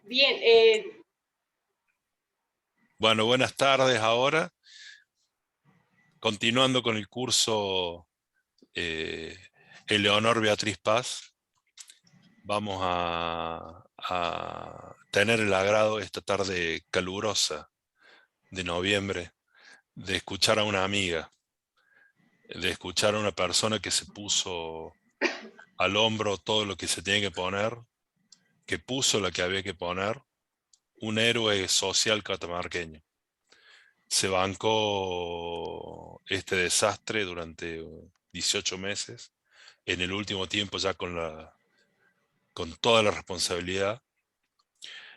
Bien, Bueno, buenas tardes ahora. Continuando con el curso eh, Eleonor Beatriz Paz, vamos a tener el agrado esta tarde calurosa de noviembre de escuchar a una amiga, de escuchar a una persona que se puso al hombro todo lo que se tiene que poner, que puso lo que había que poner, un héroe social catamarqueño. Se bancó este desastre durante 18 meses, en el último tiempo ya con toda la responsabilidad.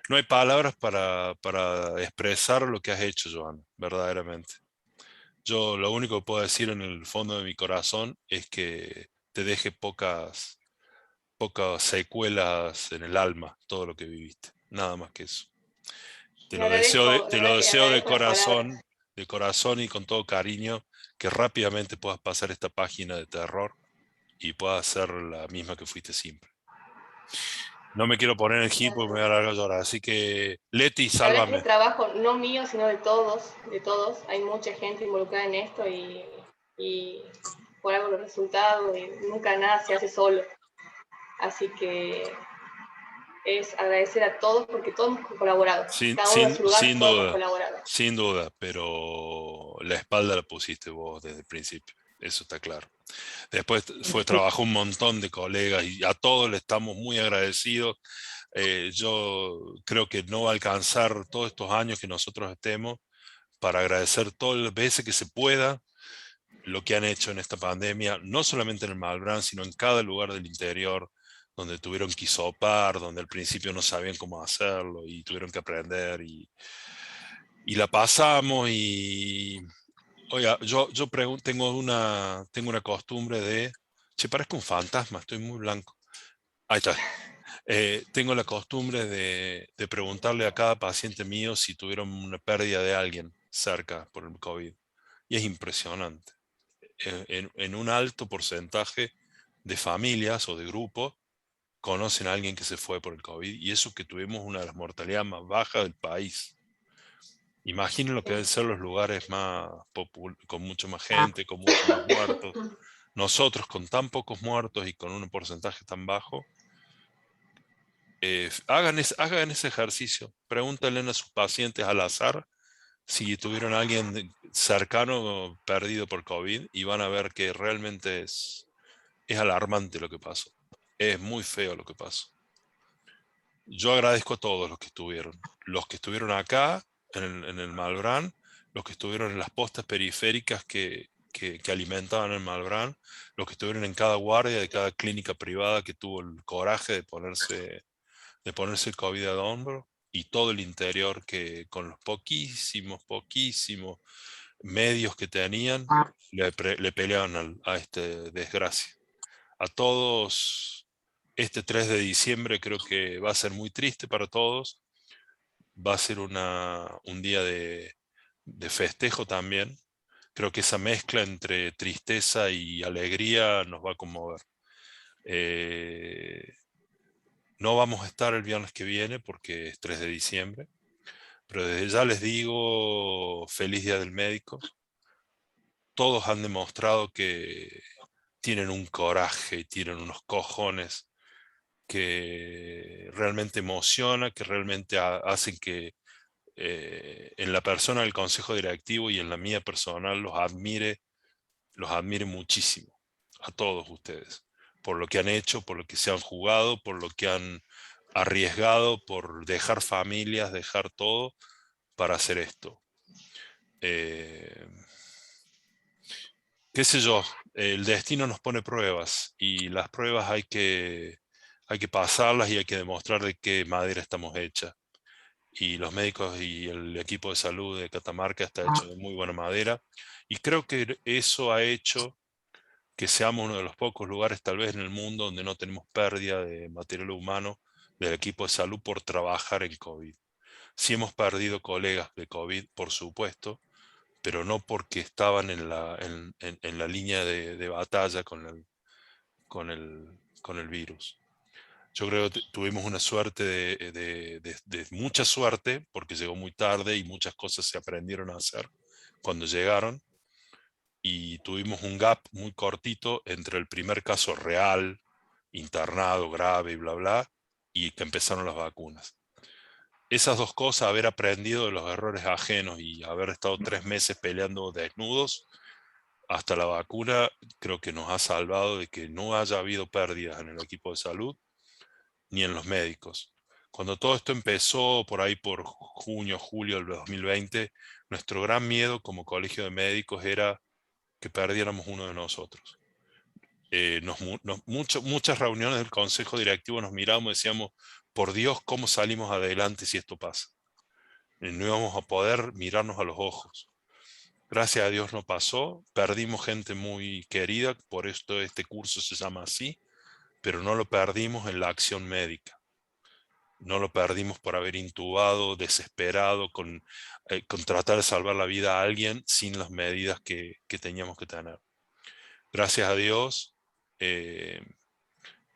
No hay palabras para expresar lo que has hecho, Joan, verdaderamente. Yo lo único que puedo decir en el fondo de mi corazón es que te deje pocas secuelas en el alma, todo lo que viviste. Nada más que eso. le agradezco, la Te lo verdad que le deseo agradezco las palabras. de corazón y con todo cariño, que rápidamente puedas pasar esta página de terror y puedas ser la misma que fuiste siempre. No me quiero poner en gil porque me voy a Gracias. largar a llorar, así que Leti, La verdad que es sálvame. un trabajo no mío, sino de todos, de todos. Hay mucha gente involucrada en esto y por algo los resultados y nunca nada se hace solo. Así que es agradecer a todos porque todos hemos colaborado. Cada uno en su lugar, todos hemos colaborado. Sin duda, pero la espalda la pusiste vos desde el principio, eso está claro. Después trabajó un montón de colegas y a todos le estamos muy agradecidos. Yo creo que no va a alcanzar todos estos años que nosotros estemos para agradecer todas las veces que se pueda lo que han hecho en esta pandemia, no solamente en el Malbrán, sino en cada lugar del interior donde tuvieron que hisopar, donde al principio no sabían cómo hacerlo y tuvieron que aprender y la pasamos y, oiga, tengo una costumbre de, che, parezco un fantasma, estoy muy blanco. Ahí está. Tengo la costumbre de preguntarle a cada paciente mío si tuvieron una pérdida de alguien cerca por el COVID. Y es impresionante. En un alto porcentaje de familias o de grupos conocen a alguien que se fue por el COVID y eso que tuvimos una de las mortalidades más bajas del país. Imaginen lo que deben ser los lugares con mucho más gente, con mucho más muertos. Nosotros con tan pocos muertos y con un porcentaje tan bajo, hagan ese ejercicio. Pregúntenle a sus pacientes al azar si tuvieron a alguien cercano perdido por COVID y van a ver que realmente es alarmante lo que pasó. Es muy feo lo que pasó. Yo agradezco a todos los que estuvieron acá en el Malbrán, los que estuvieron en las postas periféricas que alimentaban el Malbrán, los que estuvieron en cada guardia de cada clínica privada que tuvo el coraje de ponerse el COVID al hombro, y todo el interior que con los poquísimos medios que tenían, le peleaban a este desgracia. A todos, este 3 de diciembre creo que va a ser muy triste para todos, va a ser un día de festejo también. Creo que esa mezcla entre tristeza y alegría nos va a conmover. Eh, no vamos a estar el viernes que viene porque es 3 de diciembre, pero desde ya les digo feliz Día del Médico. Todos han demostrado que tienen un coraje, tienen unos cojones que realmente emociona, que realmente hacen que en la persona del consejo directivo y en la mía personal los admire muchísimo a todos ustedes, por lo que han hecho, por lo que se han jugado, por lo que han arriesgado, por dejar familias, dejar todo para hacer esto. Eh, qué sé yo, el destino nos pone pruebas y las pruebas hay que pasarlas y hay que demostrar de qué madera estamos hechas. Y los médicos y el equipo de salud de Catamarca está hecho de muy buena madera. Y creo que eso ha hecho que seamos uno de los pocos lugares tal vez en el mundo donde no tenemos pérdida de material humano del equipo de salud por trabajar en COVID. Sí hemos perdido colegas de COVID, por supuesto, pero no porque estaban en la línea de batalla con el virus. Yo creo que tuvimos una suerte de mucha suerte, porque llegó muy tarde y muchas cosas se aprendieron a hacer cuando llegaron, y tuvimos un gap muy cortito entre el primer caso real, internado, grave y bla, bla, y que empezaron las vacunas. Esas dos cosas, haber aprendido de los errores ajenos y haber estado 3 meses peleando desnudos hasta la vacuna, creo que nos ha salvado de que no haya habido pérdidas en el equipo de salud ni en los médicos. Cuando todo esto empezó por ahí por junio, julio del 2020, nuestro gran miedo como colegio de médicos era que perdiéramos uno de nosotros. Muchas reuniones del consejo directivo nos miramos y decíamos, por Dios, ¿cómo salimos adelante si esto pasa? No íbamos a poder mirarnos a los ojos. Gracias a Dios no pasó, perdimos gente muy querida, por esto este curso se llama así, pero no lo perdimos en la acción médica. No lo perdimos por haber intubado, desesperado, con tratar de salvar la vida a alguien sin las medidas que teníamos que tener. Gracias a Dios, eh,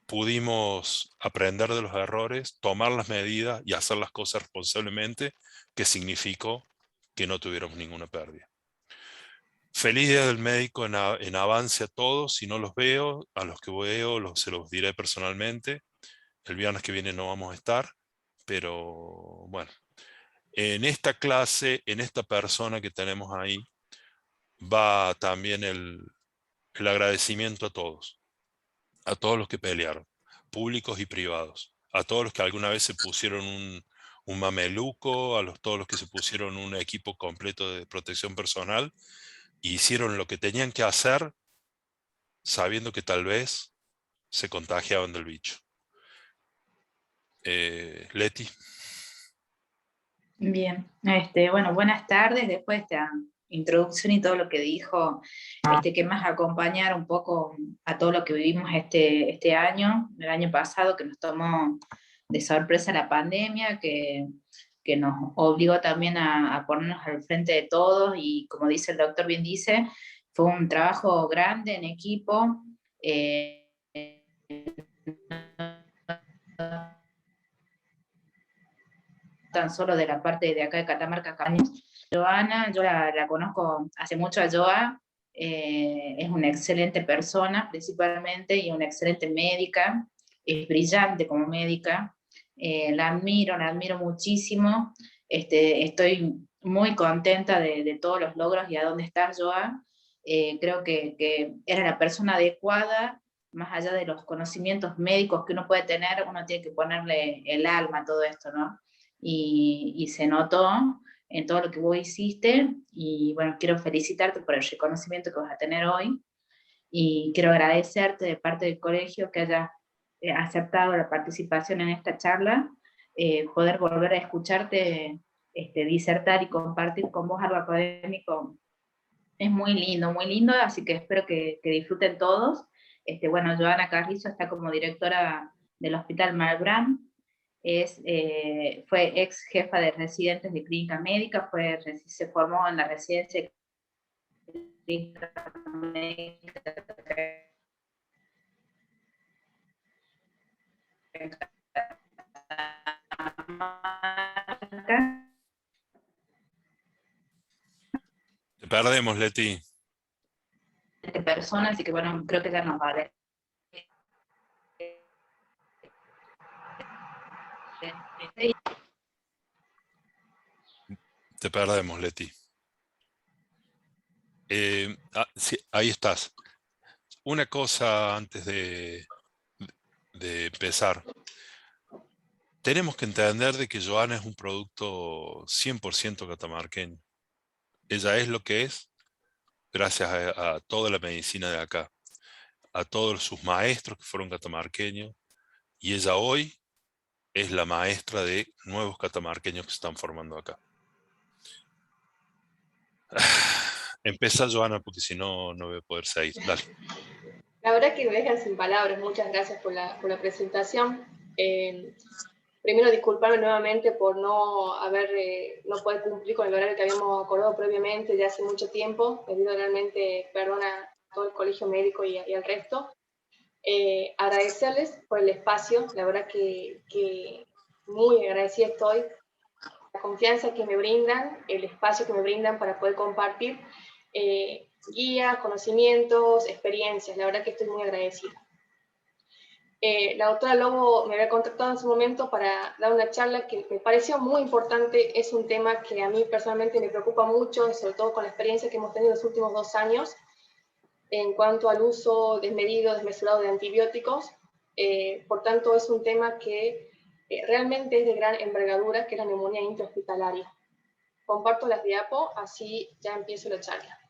pudimos aprender de los errores, tomar las medidas y hacer las cosas responsablemente, que significó que no tuviéramos ninguna pérdida. Feliz Día del Médico en avance a todos. Si no los veo, a los que veo se los diré personalmente. El viernes que viene no vamos a estar, pero bueno, en esta clase, en esta persona que tenemos ahí, va también el agradecimiento a todos los que pelearon, públicos y privados, a todos los que alguna vez se pusieron un mameluco, todos los que se pusieron un equipo completo de protección personal y hicieron lo que tenían que hacer sabiendo que tal vez se contagiaban del bicho. Leti. Bien, bueno, buenas tardes. Después de esta introducción y todo lo que dijo, que más acompañar un poco a todo lo que vivimos este año, el año pasado, que nos tomó de sorpresa la pandemia, que nos obligó también a ponernos al frente de todos y como dice el doctor bien dice, fue un trabajo grande en equipo. Tan solo de la parte de acá de Catamarca, Joana, yo la conozco hace mucho a Joa, es una excelente persona principalmente y una excelente médica, es brillante como médica, la admiro muchísimo, estoy muy contenta de todos los logros y a dónde estás, Joa. Creo que era la persona adecuada, más allá de los conocimientos médicos que uno puede tener, uno tiene que ponerle el alma a todo esto, ¿no? Y se notó en todo lo que vos hiciste y bueno, quiero felicitarte por el reconocimiento que vas a tener hoy y quiero agradecerte de parte del colegio que hayas aceptado la participación en esta charla, poder volver a escucharte disertar y compartir con vos algo académico es muy lindo, así que espero que disfruten todos. Bueno, Joana Carrizo está como directora del Hospital Malbrán, fue ex jefa de residentes de clínica médica, se formó en la residencia de clínica médica. Te perdemos, Leti. Personas, así que bueno, creo que ya nos vale. Te perdemos, Leti. Sí, ahí estás. Una cosa antes de empezar. Tenemos que entender de que Joana es un producto 100% catamarqueño. Ella es lo que es gracias a toda la medicina de acá, a todos sus maestros que fueron catamarqueños, y ella hoy es la maestra de nuevos catamarqueños que se están formando acá. Empieza, Joana, porque si no, no voy a poder seguir. Dale. La verdad que me dejan sin palabras. Muchas gracias por la presentación. Primero, disculparme nuevamente por no poder cumplir con el horario que habíamos acordado previamente ya hace mucho tiempo. Pido realmente perdón a todo el colegio médico y al resto. agradecerles por el espacio, la verdad que muy agradecida estoy, la confianza que me brindan, el espacio que me brindan para poder compartir guías, conocimientos, experiencias, la verdad que estoy muy agradecida. La doctora Lobo me había contactado en su momento para dar una charla que me pareció muy importante, es un tema que a mí personalmente me preocupa mucho, sobre todo con la experiencia que hemos tenido en los últimos 2 años, en cuanto al uso desmedido, desmesurado de antibióticos. Por tanto, es un tema que realmente es de gran envergadura, que es la neumonía intrahospitalaria. Comparto las diapos, así ya empiezo la charla.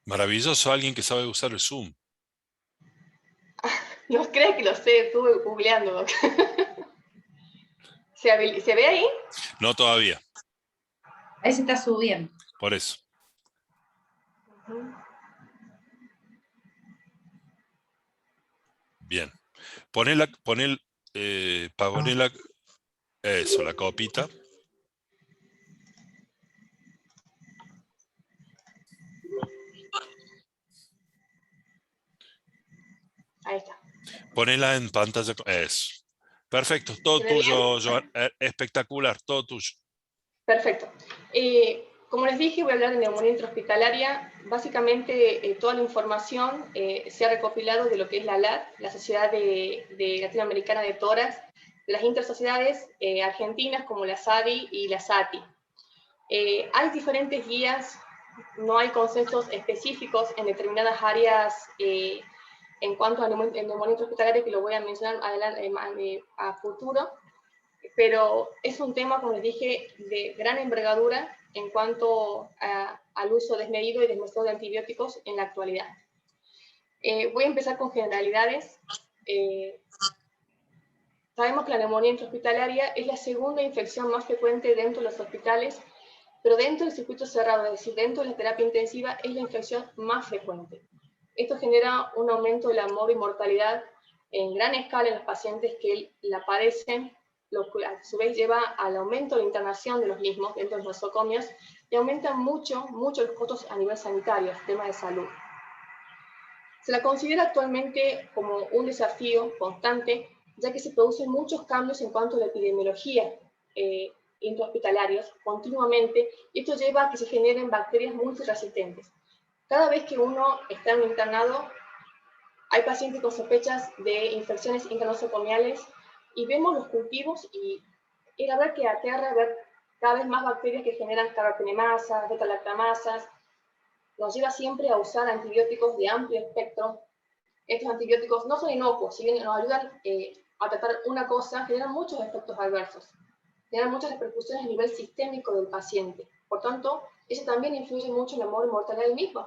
Maravilloso, alguien que sabe usar el Zoom. No crees que lo sé, estuve googleando, Doc. ¿Se ve ahí? No todavía, Ahí se está subiendo. por eso. Bien. Para poner la copita. Ahí está. Ponela en pantalla. Eso. Perfecto, todo tuyo, Joan. Espectacular, todo tuyo. Perfecto. Como les dije, voy a hablar de neumonía intrahospitalaria. Básicamente, toda la información se ha recopilado de lo que es la LAT, la Sociedad de Latinoamericana de Tórax, de las intersociedades argentinas como la SADI y la SATI. Hay diferentes guías, no hay consensos específicos en determinadas áreas en cuanto a neumonía intrahospitalaria, que lo voy a mencionar adelante, a futuro, pero es un tema, como les dije, de gran envergadura en cuanto al uso desmedido y desmesurado de antibióticos en la actualidad. Voy a empezar con generalidades. Sabemos que la neumonía intrahospitalaria es la segunda infección más frecuente dentro de los hospitales, pero dentro del circuito cerrado, es decir, dentro de la terapia intensiva, es la infección más frecuente. Esto genera un aumento de la mortalidad en gran escala en los pacientes que la padecen, lo que a su vez lleva al aumento de la internación de los mismos dentro de los nosocomios y aumentan mucho los costos a nivel sanitario, tema de salud. Se la considera actualmente como un desafío constante, ya que se producen muchos cambios en cuanto a la epidemiología intrahospitalarios continuamente, y esto lleva a que se generen bacterias multiresistentes. Cada vez que uno está en un internado, hay pacientes con sospechas de infecciones intranosocomiales y vemos los cultivos y la verdad que aterra ver cada vez más bacterias que generan carbapenemasas, beta-lactamasas. Nos lleva siempre a usar antibióticos de amplio espectro. Estos antibióticos no son inocuos, si bien nos ayudan a tratar una cosa, generan muchos efectos adversos, generan muchas repercusiones a nivel sistémico del paciente. Por tanto, eso también influye mucho en la mortalidad del mismo.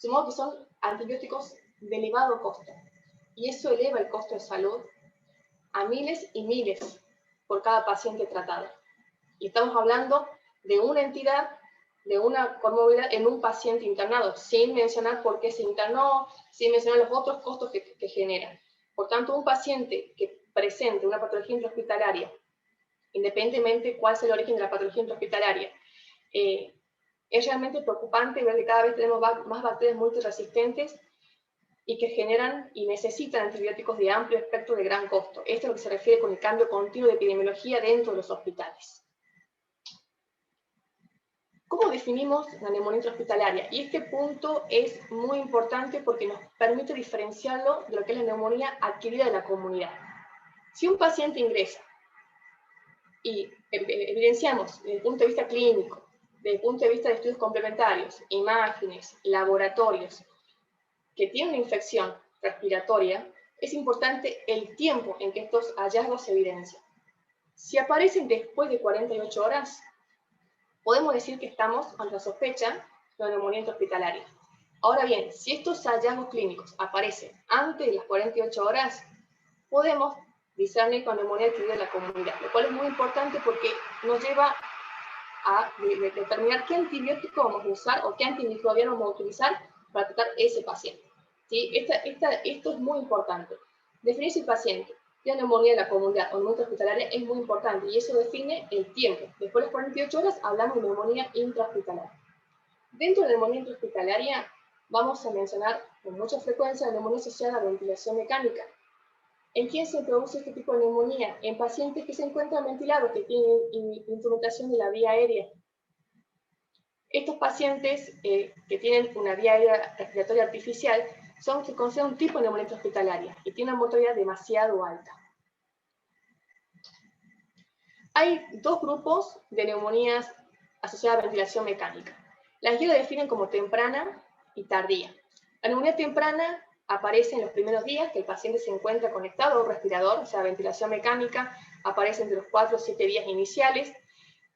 De modo que son antibióticos de elevado costo, y eso eleva el costo de salud a miles y miles por cada paciente tratado. Y estamos hablando de una entidad, de una comorbilidad en un paciente internado, sin mencionar por qué se internó, sin mencionar los otros costos que genera. Por tanto, un paciente que presente una patología intrahospitalaria, independientemente cuál sea el origen de la patología intrahospitalaria, es realmente preocupante ver que cada vez tenemos más bacterias multiresistentes y que generan y necesitan antibióticos de amplio espectro de gran costo. Esto es lo que se refiere con el cambio continuo de epidemiología dentro de los hospitales. ¿Cómo definimos la neumonía intrahospitalaria? Y este punto es muy importante porque nos permite diferenciarlo de lo que es la neumonía adquirida de la comunidad. Si un paciente ingresa y evidenciamos desde el punto de vista clínico, desde el punto de vista de estudios complementarios, imágenes, laboratorios, que tiene una infección respiratoria, es importante el tiempo en que estos hallazgos se evidencian. Si aparecen después de 48 horas, podemos decir que estamos ante la sospecha de una neumonía intrahospitalaria. Ahora bien, si estos hallazgos clínicos aparecen antes de las 48 horas, podemos discernir con neumonía adquirida de la comunidad, lo cual es muy importante porque nos lleva a determinar qué antibiótico vamos a usar o qué antimicrobiano vamos a utilizar para tratar ese paciente. ¿Sí? Esto es muy importante. Definir si el paciente tiene neumonía de la comunidad o neumonía hospitalaria es muy importante y eso define el tiempo. Después de las 48 horas hablamos de neumonía intrahospitalaria. Dentro de la neumonía intrahospitalaria vamos a mencionar con mucha frecuencia la neumonía asociada a ventilación mecánica. ¿En quién se produce este tipo de neumonía? En pacientes que se encuentran ventilados, que tienen instrumentación de la vía aérea. Estos pacientes que tienen una vía aérea respiratoria artificial se consideran un tipo de neumonía intrahospitalaria y tienen una mortalidad demasiado alta. Hay dos grupos de neumonías asociadas a ventilación mecánica. Las guías la definen como temprana y tardía. La neumonía temprana aparece en los primeros días que el paciente se encuentra conectado a un respirador, o sea, ventilación mecánica, aparece entre los 4 o 7 días iniciales.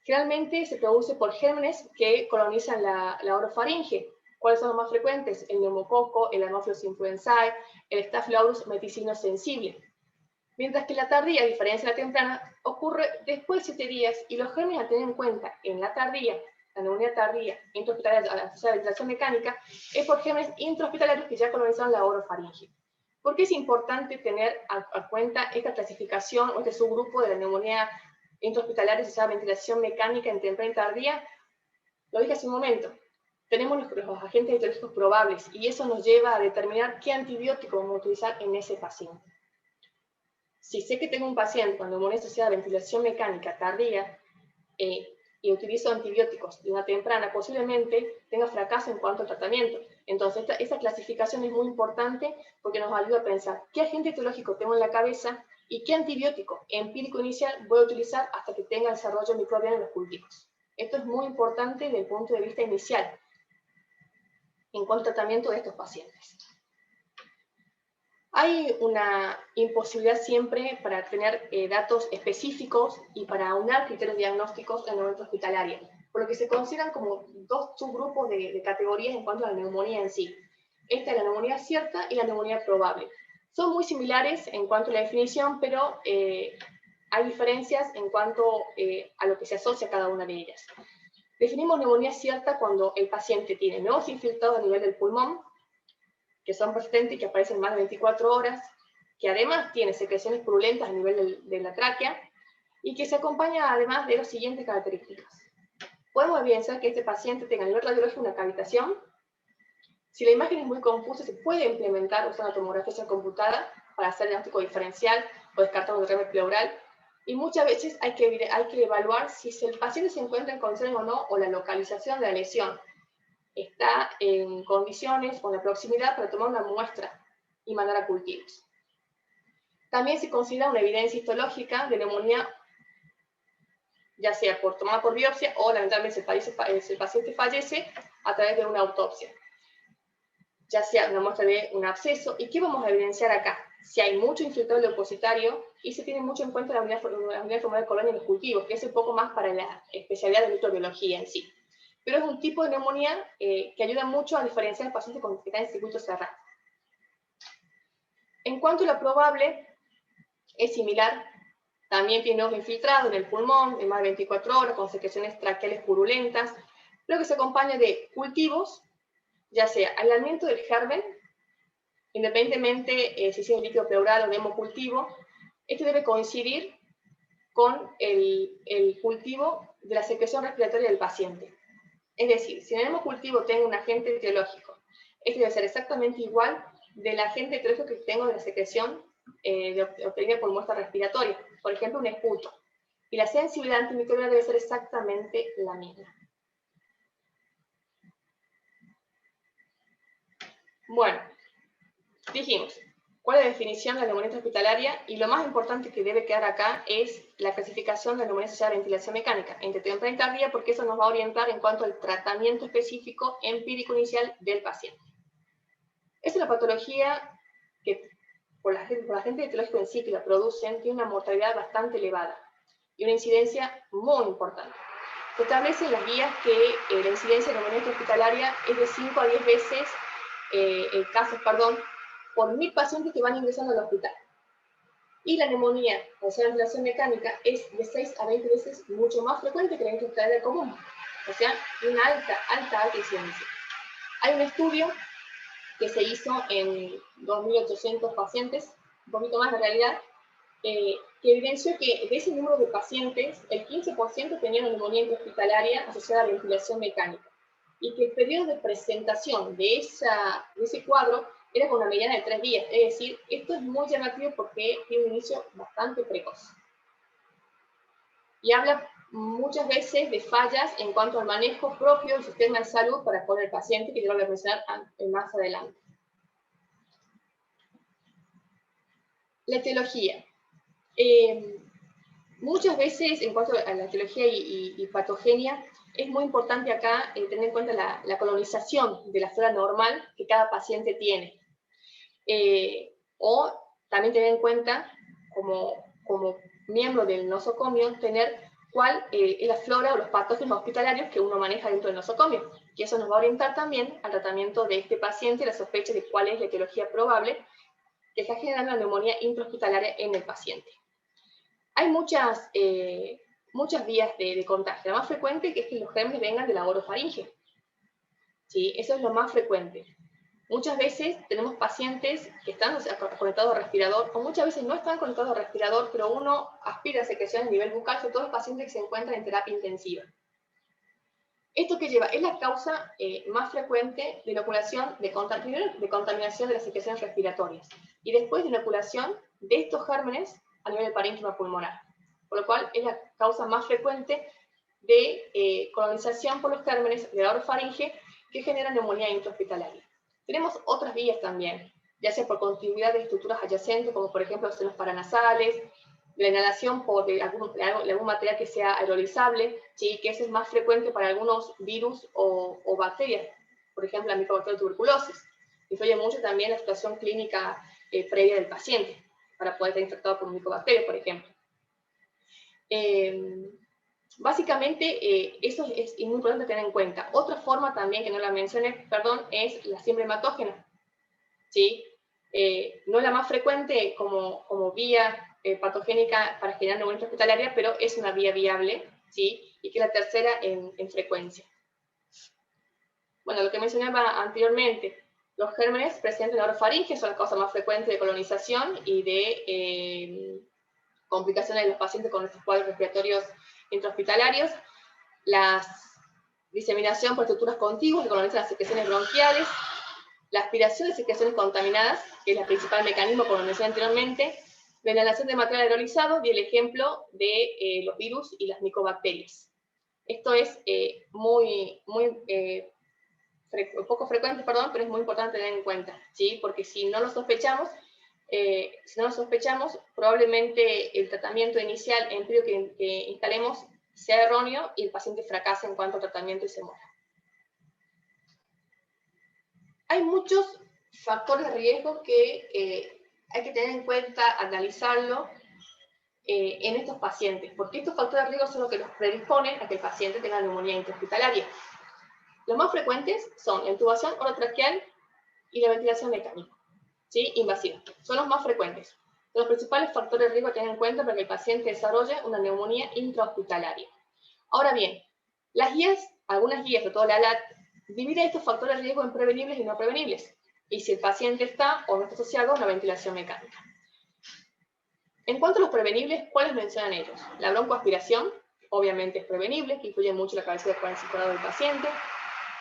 Generalmente se produce por gérmenes que colonizan la orofaringe. ¿Cuáles son los más frecuentes? El neumococo, el Haemophilus influenzae, el Staphylococcus meticino sensible. Mientras que la tardía, a diferencia de la temprana, ocurre después de 7 días y los gérmenes a tener en cuenta en la tardía, la neumonía tardía intrahospitalaria asociada a ventilación mecánica, es por gérmenes intrahospitalarios que ya colonizaron la orofaringe. ¿Por qué es importante tener a cuenta esta clasificación o este subgrupo de la neumonía intrahospitalaria asociada a ventilación mecánica en temprana y tardía? Lo dije hace un momento. Tenemos los agentes etiológicos probables y eso nos lleva a determinar qué antibiótico vamos a utilizar en ese paciente. Si sé que tengo un paciente con neumonía asociada a ventilación mecánica tardía y utilizo antibióticos de una temprana, posiblemente tenga fracaso en cuanto al tratamiento. Entonces, esa clasificación es muy importante porque nos ayuda a pensar qué agente etiológico tengo en la cabeza y qué antibiótico empírico inicial voy a utilizar hasta que tenga desarrollo microbiano en los cultivos. Esto es muy importante desde el punto de vista inicial en cuanto al tratamiento de estos pacientes. Hay una imposibilidad siempre para tener datos específicos y para aunar criterios diagnósticos en la neumonía hospitalaria, por lo que se consideran como dos subgrupos de categorías en cuanto a la neumonía en sí. Esta es la neumonía cierta y la neumonía probable. Son muy similares en cuanto a la definición, pero hay diferencias en cuanto a lo que se asocia a cada una de ellas. Definimos neumonía cierta cuando el paciente tiene nuevos infiltrados a nivel del pulmón, que son persistentes y que aparecen más de 24 horas, que además tiene secreciones purulentas a nivel de la tráquea, y que se acompaña además de las siguientes características. Podemos evidenciar que este paciente tenga a nivel radiológico una cavitación. Si la imagen es muy confusa, se puede implementar usando la tomografía computada para hacer diagnóstico diferencial o descartar un derrame pleural, y muchas veces hay que evaluar si el paciente se encuentra en condiciones o no, o la localización de la lesión está en condiciones o en la proximidad para tomar una muestra y mandar a cultivos. También se considera una evidencia histológica de neumonía, ya sea tomada por biopsia o lamentablemente el paciente fallece a través de una autopsia, ya sea una muestra de un absceso. ¿Y qué vamos a evidenciar acá? Si hay mucho infiltrado leucocitario y se tiene mucho en cuenta la unidad formal de colonia en los cultivos, que es un poco más para la especialidad de microbiología en sí. Pero es un tipo de neumonía que ayuda mucho a diferenciar al paciente que está en circuito cerrado. En cuanto a la probable, es similar. También tiene nuevos infiltrados en el pulmón de más de 24 horas, con secreciones traqueales purulentas, pero que se acompaña de cultivos, ya sea aislamiento del germen, independientemente si es líquido pleural o de hemocultivo. Este debe coincidir con el cultivo de la secreción respiratoria del paciente. Es decir, si en el hemocultivo tengo un agente etiológico, este debe ser exactamente igual del agente etiológico que tengo de la secreción obtenida por muestra respiratoria, por ejemplo, un esputo. Y la sensibilidad antimicrobiana debe ser exactamente la misma. Bueno, dijimos, ¿cuál es la definición de la neumonía hospitalaria? Y lo más importante que debe quedar acá es la clasificación de la neumonía asociada a ventilación mecánica entre temprana y tardía, porque eso nos va a orientar en cuanto al tratamiento específico empírico inicial del paciente. Es una patología que, por la agente etiológico en sí que la producen, tiene una mortalidad bastante elevada y una incidencia muy importante. Se establecen las guías que la incidencia de neumonía hospitalaria es de 5 a 10 veces casos, por 1000 pacientes que van ingresando al hospital. Y la neumonía asociada a ventilación mecánica es de 6 a 20 veces mucho más frecuente que la neumonía hospitalaria común. O sea, una alta incidencia. Hay un estudio que se hizo en 2.800 pacientes, un poquito más en realidad, que evidenció que de ese número de pacientes, el 15% tenían neumonía intrahospitalaria asociada a ventilación mecánica, y que el periodo de presentación de ese cuadro era con una mediana de 3 días. Es decir, esto es muy llamativo porque tiene un inicio bastante precoz. Y habla muchas veces de fallas en cuanto al manejo propio del sistema de salud para con el paciente, que yo lo voy a mencionar más adelante. La etiología. Muchas veces, en cuanto a la etiología y patogenia, es muy importante acá tener en cuenta la colonización de la flora normal que cada paciente tiene. O también tener en cuenta, como miembro del nosocomio, tener cuál es la flora o los patógenos hospitalarios que uno maneja dentro del nosocomio. Y eso nos va a orientar también al tratamiento de este paciente, la sospecha de cuál es la etiología probable que está generando la neumonía intrahospitalaria en el paciente. Hay muchas vías de contagio. La más frecuente es que los gérmenes vengan de la orofaringe. ¿Sí? Eso es lo más frecuente. Muchas veces tenemos pacientes que están conectados al respirador, o muchas veces no están conectados al respirador, pero uno aspira a secreciones a nivel bucal, sobre todo los pacientes que se encuentran en terapia intensiva. ¿Esto qué lleva? Es la causa más frecuente de inoculación, de contaminación de las secreciones respiratorias, y después de inoculación de estos gérmenes a nivel del parénquima pulmonar. Por lo cual es la causa más frecuente de colonización por los gérmenes de la orofaringe que generan neumonía intrahospitalaria. Tenemos otras vías también, ya sea por continuidad de estructuras adyacentes, como por ejemplo los senos paranasales, la inhalación por algún material que sea aerolizable, ¿sí? Que eso es más frecuente para algunos virus o bacterias, por ejemplo la Mycobacterium tuberculosis. Influye mucho también la situación clínica previa del paciente, para poder estar infectado por un micobacterio, por ejemplo. Básicamente, eso es muy importante tener en cuenta. Otra forma también, que no la mencioné, perdón, es la siembra hematógena. ¿Sí? No es la más frecuente como vía patogénica para generar neumonía intrahospitalaria, pero es una vía viable, ¿sí? Y que es la tercera en frecuencia. Bueno, lo que mencionaba anteriormente, los gérmenes presentes en la orofaringe son la causa más frecuente de colonización y de complicaciones de los pacientes con estos cuadros respiratorios intrahospitalarios. La diseminación por estructuras contiguas que colonizan las secreciones bronquiales, la aspiración de secreciones contaminadas, que es el principal mecanismo, como mencioné anteriormente, la inhalación de material aerolizado y el ejemplo de los virus y las micobacterias. Esto es poco frecuente, perdón, pero es muy importante tener en cuenta, ¿sí? Porque si no lo sospechamos, probablemente el tratamiento inicial empírico que instalemos sea erróneo y el paciente fracase en cuanto a tratamiento y se muera. Hay muchos factores de riesgo que hay que tener en cuenta, analizarlo en estos pacientes, porque estos factores de riesgo son los que los predisponen a que el paciente tenga neumonía intrahospitalaria. Los más frecuentes son la intubación orotraqueal y la ventilación mecánica, ¿sí? Invasiva. Son los más frecuentes. Son los principales factores de riesgo a tener en cuenta para que el paciente desarrolle una neumonía intrahospitalaria. Ahora bien, algunas guías, sobre todo la ALAT, divide estos factores de riesgo en prevenibles y no prevenibles, y si el paciente está o no está asociado a una ventilación mecánica. En cuanto a los prevenibles, ¿cuáles mencionan ellos? La broncoaspiración, obviamente es prevenible, que influye mucho en la cabecera cuadriculada del paciente,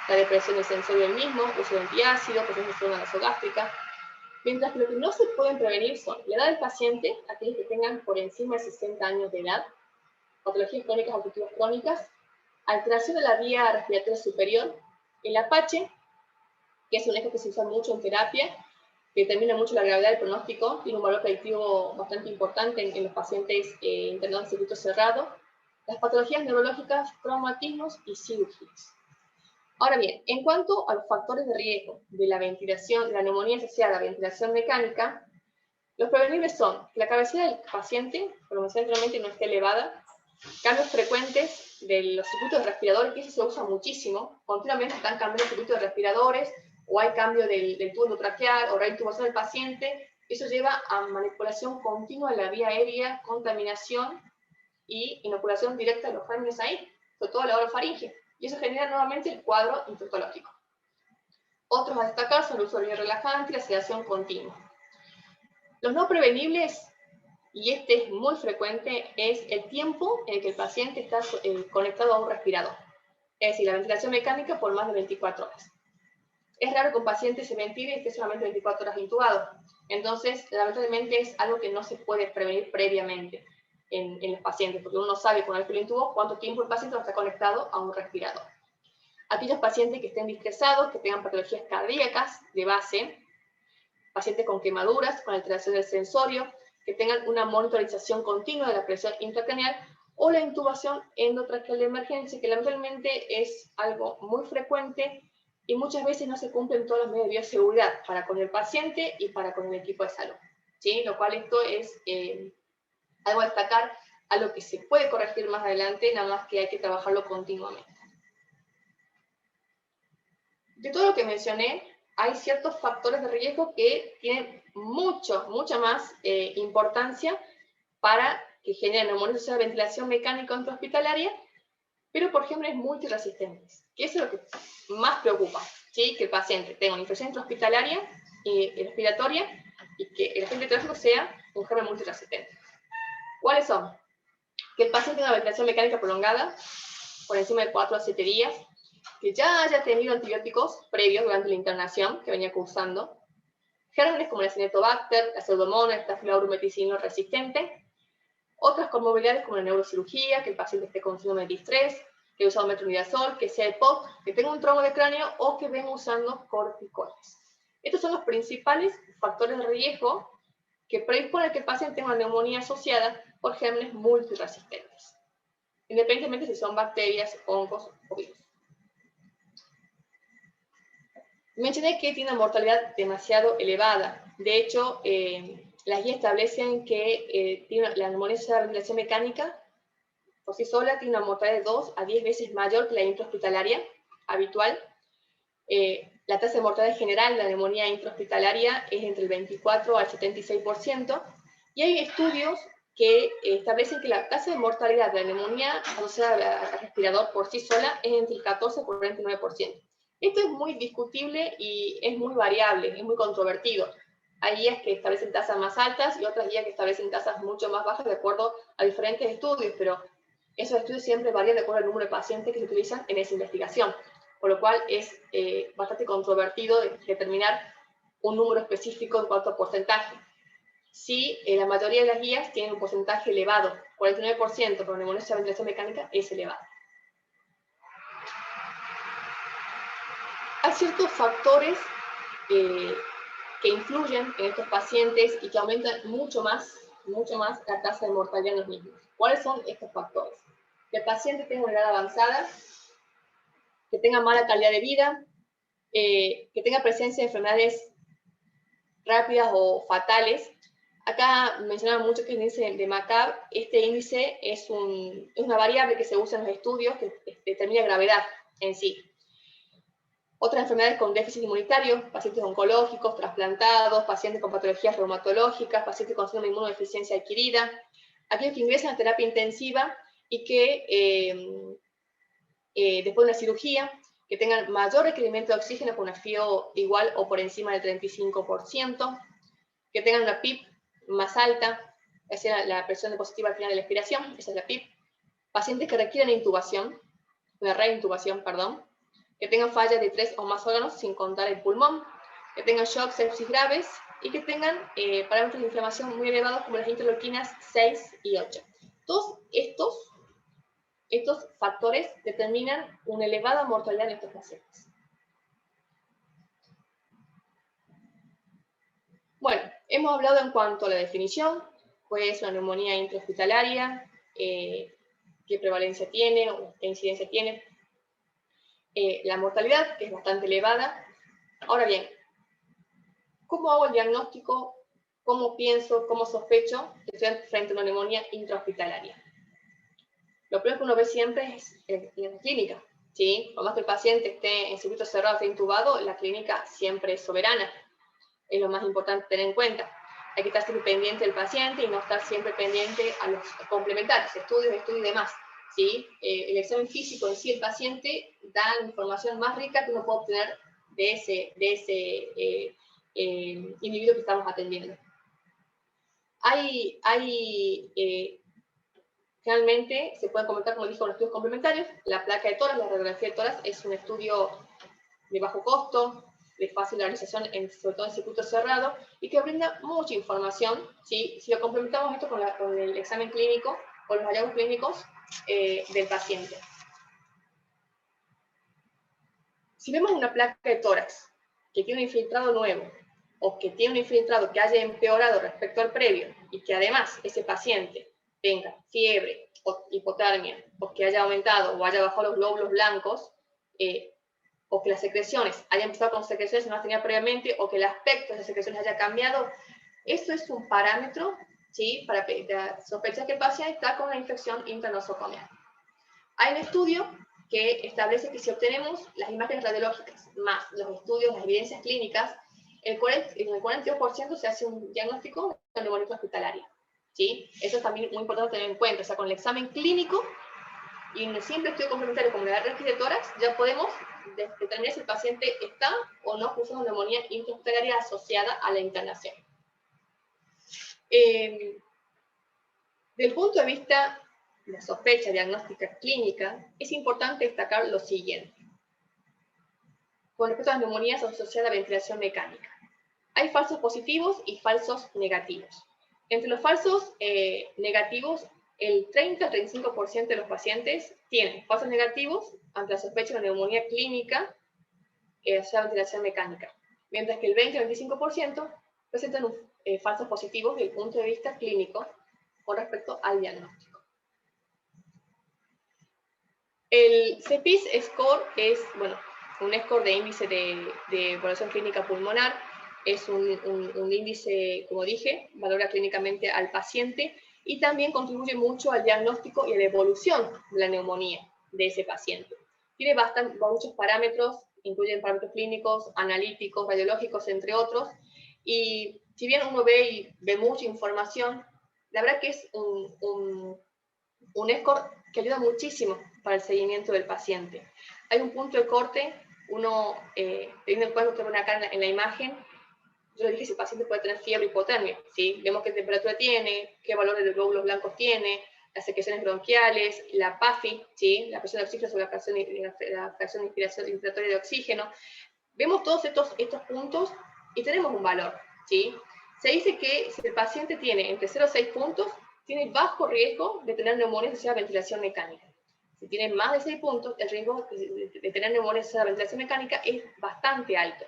la depresión del sensorio del mismo, uso de antiácido, presencia de zona nasogástrica, mientras que lo que no se pueden prevenir son la edad del paciente, aquellos que tengan por encima de 60 años de edad, patologías crónicas obstructivas crónicas, alteración de la vía respiratoria superior, el Apache, que es un eje que se usa mucho en terapia, que determina mucho la gravedad del pronóstico, tiene un valor predictivo bastante importante en los pacientes internados en circuito cerrado, las patologías neurológicas, traumatismos y cirugías. Ahora bien, en cuanto a los factores de riesgo de la ventilación, de la neumonía asociada a la ventilación mecánica, los prevenibles son que la cabecera del paciente, como mencioné anteriormente, no esté elevada, cambios frecuentes de los circuitos de respiradores, que eso se usa muchísimo, continuamente están cambiando circuitos de respiradores, o hay cambio del tubo endotraqueal, o reintubación del paciente, eso lleva a manipulación continua de la vía aérea, contaminación y inoculación directa de los gérmenes ahí, sobre todo la orofaringe, y eso genera nuevamente el cuadro infectológico. Otros a destacar son el uso de relajante y la sedación continua. Los no prevenibles, y este es muy frecuente, es el tiempo en el que el paciente está conectado a un respirador, es decir, la ventilación mecánica por más de 24 horas. Es raro que un paciente se ventile y esté solamente 24 horas intubado. Entonces, lamentablemente es algo que no se puede prevenir previamente en los pacientes, porque uno no sabe con el que lo intubó cuánto tiempo el paciente va a estar conectado a un respirador. Aquellos pacientes que estén distresados, que tengan patologías cardíacas de base, pacientes con quemaduras, con alteración del sensorio, que tengan una monitorización continua de la presión intracraneal, o la intubación endotraqueal de emergencia, que lamentablemente es algo muy frecuente y muchas veces no se cumplen todas las medidas de bioseguridad para con el paciente y para con el equipo de salud, ¿sí? Lo cual esto es algo a destacar, algo que se puede corregir más adelante, nada más que hay que trabajarlo continuamente. De todo lo que mencioné, hay ciertos factores de riesgo que tienen mucha más importancia para que generen neumonía asociada a ventilación mecánica intrahospitalaria, pero por ejemplo multiresistentes, que eso es lo que más preocupa, ¿sí? Que el paciente tenga una infección intrahospitalaria y respiratoria y que el agente etiológico sea un germen multiresistente. ¿Cuáles son? Que el paciente tenga una ventilación mecánica prolongada, por encima de 4 a 7 días, que ya haya tenido antibióticos previos durante la internación que venía cursando, gérmenes como la Acinetobacter, la Pseudomonas, la Staphylococcus resistente, otras comorbilidades como la neurocirugía, que el paciente esté con síndrome de distrés, que haya usado metronidazol, que sea EPOC, que tenga un trauma de cráneo o que venga usando corticoides. Estos son los principales factores de riesgo que predisponen a que el paciente tenga una neumonía asociada por gérmenes multiresistentes, independientemente si son bacterias, hongos o virus. Mencioné que tiene una mortalidad demasiado elevada. De hecho, las guías establecen que la neumonía asociada a ventilación mecánica por sí sola tiene una mortalidad de 2 a 10 veces mayor que la intrahospitalaria habitual. La tasa de mortalidad general de la neumonía intrahospitalaria es entre el 24 al 76%, y hay estudios que establecen que la tasa de mortalidad de la neumonía asociada al respirador por sí sola es entre el 14 y el 49%. Esto es muy discutible y es muy variable, es muy controvertido. Hay guías que establecen tasas más altas y otras guías que establecen tasas mucho más bajas de acuerdo a diferentes estudios, pero esos estudios siempre varían de acuerdo al número de pacientes que se utilizan en esa investigación, por lo cual es bastante controvertido determinar un número específico en cuanto a porcentaje. Sí, la mayoría de las guías tienen un porcentaje elevado, 49%, pero neumonía asociada a ventilación mecánica es elevado. Hay ciertos factores que influyen en estos pacientes y que aumentan mucho más la tasa de mortalidad en los mismos. ¿Cuáles son estos factores? Que el paciente tenga una edad avanzada, que tenga mala calidad de vida, que tenga presencia de enfermedades rápidas o fatales. Acá mencionaban mucho que el índice de MACAB. Este índice es una variable que se usa en los estudios que determina gravedad en sí. Otras enfermedades con déficit inmunitario, pacientes oncológicos, trasplantados, pacientes con patologías reumatológicas, pacientes con síndrome de inmunodeficiencia adquirida, aquellos que ingresan a terapia intensiva y que después de una cirugía, que tengan mayor requerimiento de oxígeno con una FIO igual o por encima del 35%, que tengan una PIP más alta, esa es la presión positiva al final de la expiración, esa es la PIP, pacientes que requieren intubación, una reintubación, perdón, que tengan fallas de 3 o más órganos, sin contar el pulmón, que tengan shock, sepsis graves y que tengan parámetros de inflamación muy elevados como las interleuquinas 6 y 8. Todos estos factores determinan una elevada mortalidad en estos pacientes. Bueno, hemos hablado en cuanto a la definición, pues una neumonía intrahospitalaria, qué prevalencia tiene o qué incidencia tiene. La mortalidad, que es bastante elevada. Ahora bien, ¿cómo hago el diagnóstico? ¿Cómo pienso? ¿Cómo sospecho que estoy frente a una neumonía intrahospitalaria? Lo primero que uno ve siempre es en la clínica, ¿sí? Por más que el paciente esté en circuito cerrado, esté intubado, la clínica siempre es soberana. Es lo más importante tener en cuenta. Hay que estar siempre pendiente del paciente y no estar siempre pendiente a los complementarios, estudios y demás. ¿Sí? El examen físico en sí del paciente da información más rica que uno puede obtener de ese individuo que estamos atendiendo. Generalmente se pueden comentar, como dije, con estudios complementarios. La placa de tórax, la radiografía de tórax es un estudio de bajo costo, de fácil realización, sobre todo en circuito cerrado, y que brinda mucha información, ¿sí? Si lo complementamos esto con el examen clínico, con los hallazgos clínicos del paciente. Si vemos una placa de tórax que tiene un infiltrado nuevo, o que tiene un infiltrado que haya empeorado respecto al previo, y que además ese paciente tenga fiebre, o hipotermia, o que haya aumentado o haya bajado los glóbulos blancos, o que las secreciones hayan empezado con secreciones que no las tenía previamente, o que el aspecto de las secreciones haya cambiado, eso es un parámetro, ¿sí? Para sospechar que el paciente está con una infección intranosocomial. Hay un estudio que establece que si obtenemos las imágenes radiológicas más los estudios, las evidencias clínicas, en el 42% se hace un diagnóstico de neumonía hospitalaria, ¿sí? Eso es también muy importante tener en cuenta. O sea, con el examen clínico y en el simple estudio complementario como la RX de tórax, ya podemos determinar si el paciente está o no cursando neumonía intrahospitalaria asociada a la internación. Desde el punto de vista de la sospecha diagnóstica clínica, es importante destacar lo siguiente. Con respecto a las neumonías asociadas a ventilación mecánica, hay falsos positivos y falsos negativos. Entre los falsos negativos, el 30 al 35% de los pacientes tienen falsos negativos ante la sospecha de una neumonía clínica asociada a ventilación mecánica, mientras que el 20 al 25% presentan falsos positivos desde el punto de vista clínico con respecto al diagnóstico. El CEPIS score es, bueno, un score de índice de evaluación clínica pulmonar. Es un índice, como dije, valora clínicamente al paciente y también contribuye mucho al diagnóstico y a la evolución de la neumonía de ese paciente. Tiene muchos parámetros, incluyen parámetros clínicos, analíticos, radiológicos, entre otros, y si bien uno ve mucha información, la verdad que es un score que ayuda muchísimo para el seguimiento del paciente. Hay un punto de corte, teniendo en cuenta que tengo acá en la imagen, yo le dije si el paciente puede tener fiebre, hipotermia, ¿sí? Vemos qué temperatura tiene, qué valores de glóbulos blancos tiene, las secreciones bronquiales, la PAFI, ¿sí? La presión de oxígeno sobre la fracción inspiratoria de oxígeno. Vemos todos estos puntos y tenemos un valor, ¿sí? Se dice que si el paciente tiene entre 0 y 6 puntos, tiene bajo riesgo de tener neumonía asociada a ventilación mecánica. Si tiene más de 6 puntos, el riesgo de tener neumonía asociada a ventilación mecánica es bastante alto.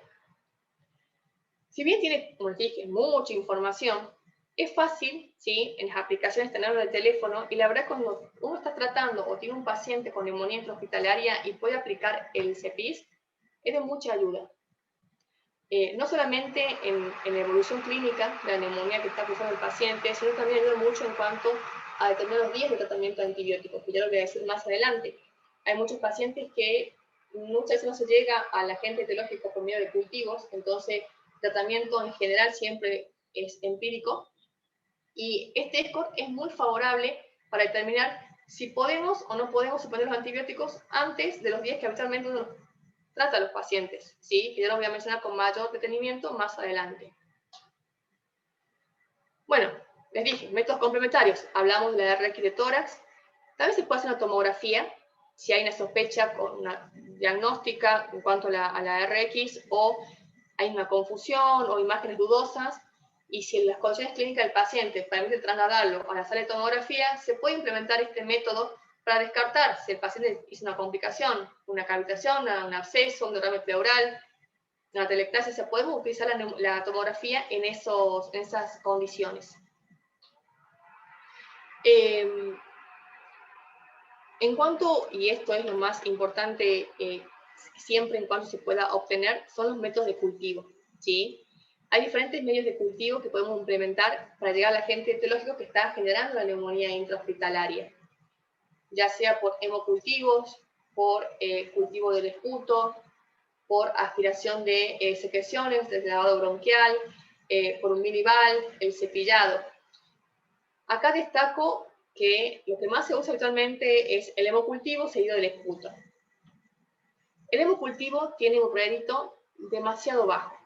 Si bien tiene, como les dije, mucha información, es fácil, ¿sí? En las aplicaciones tenerlo en el teléfono, y la verdad cuando uno está tratando o tiene un paciente con neumonía intrahospitalaria y puede aplicar el CEPIS, es de mucha ayuda. No solamente en la evolución clínica de la neumonía que está cursando el paciente, sino también ayuda mucho en cuanto a determinados días de tratamiento de antibióticos, que ya lo voy a decir más adelante. Hay muchos pacientes que muchas veces no se llega al agente etiológico por medio de cultivos, entonces el tratamiento en general siempre es empírico, y este score es muy favorable para determinar si podemos o no podemos suspender los antibióticos antes de los días que habitualmente uno trata a los pacientes, ¿sí? Que ya los voy a mencionar con mayor detenimiento más adelante. Bueno, les dije, métodos complementarios. Hablamos de la RX de tórax. También se puede hacer una tomografía, si hay una sospecha con una diagnóstica en cuanto a la RX, o hay una confusión o imágenes dudosas, y si en las condiciones clínicas del paciente permite trasladarlo a la sala de tomografía, se puede implementar este método para descartar si el paciente hizo una complicación, una cavitación, un absceso, un derrame pleural, una telectasia. Se puede utilizar la tomografía en esas condiciones. En cuanto, y esto es lo más importante siempre en cuanto se pueda obtener, son los métodos de cultivo, ¿sí? Hay diferentes medios de cultivo que podemos implementar para llegar al agente etiológico que está generando la neumonía intrahospitalaria, ya sea por hemocultivos, por cultivo del esputo, por aspiración de secreciones, del lavado bronquial, por un minival, el cepillado. Acá destaco que lo que más se usa habitualmente es el hemocultivo seguido del esputo. El hemocultivo tiene un rédito demasiado bajo,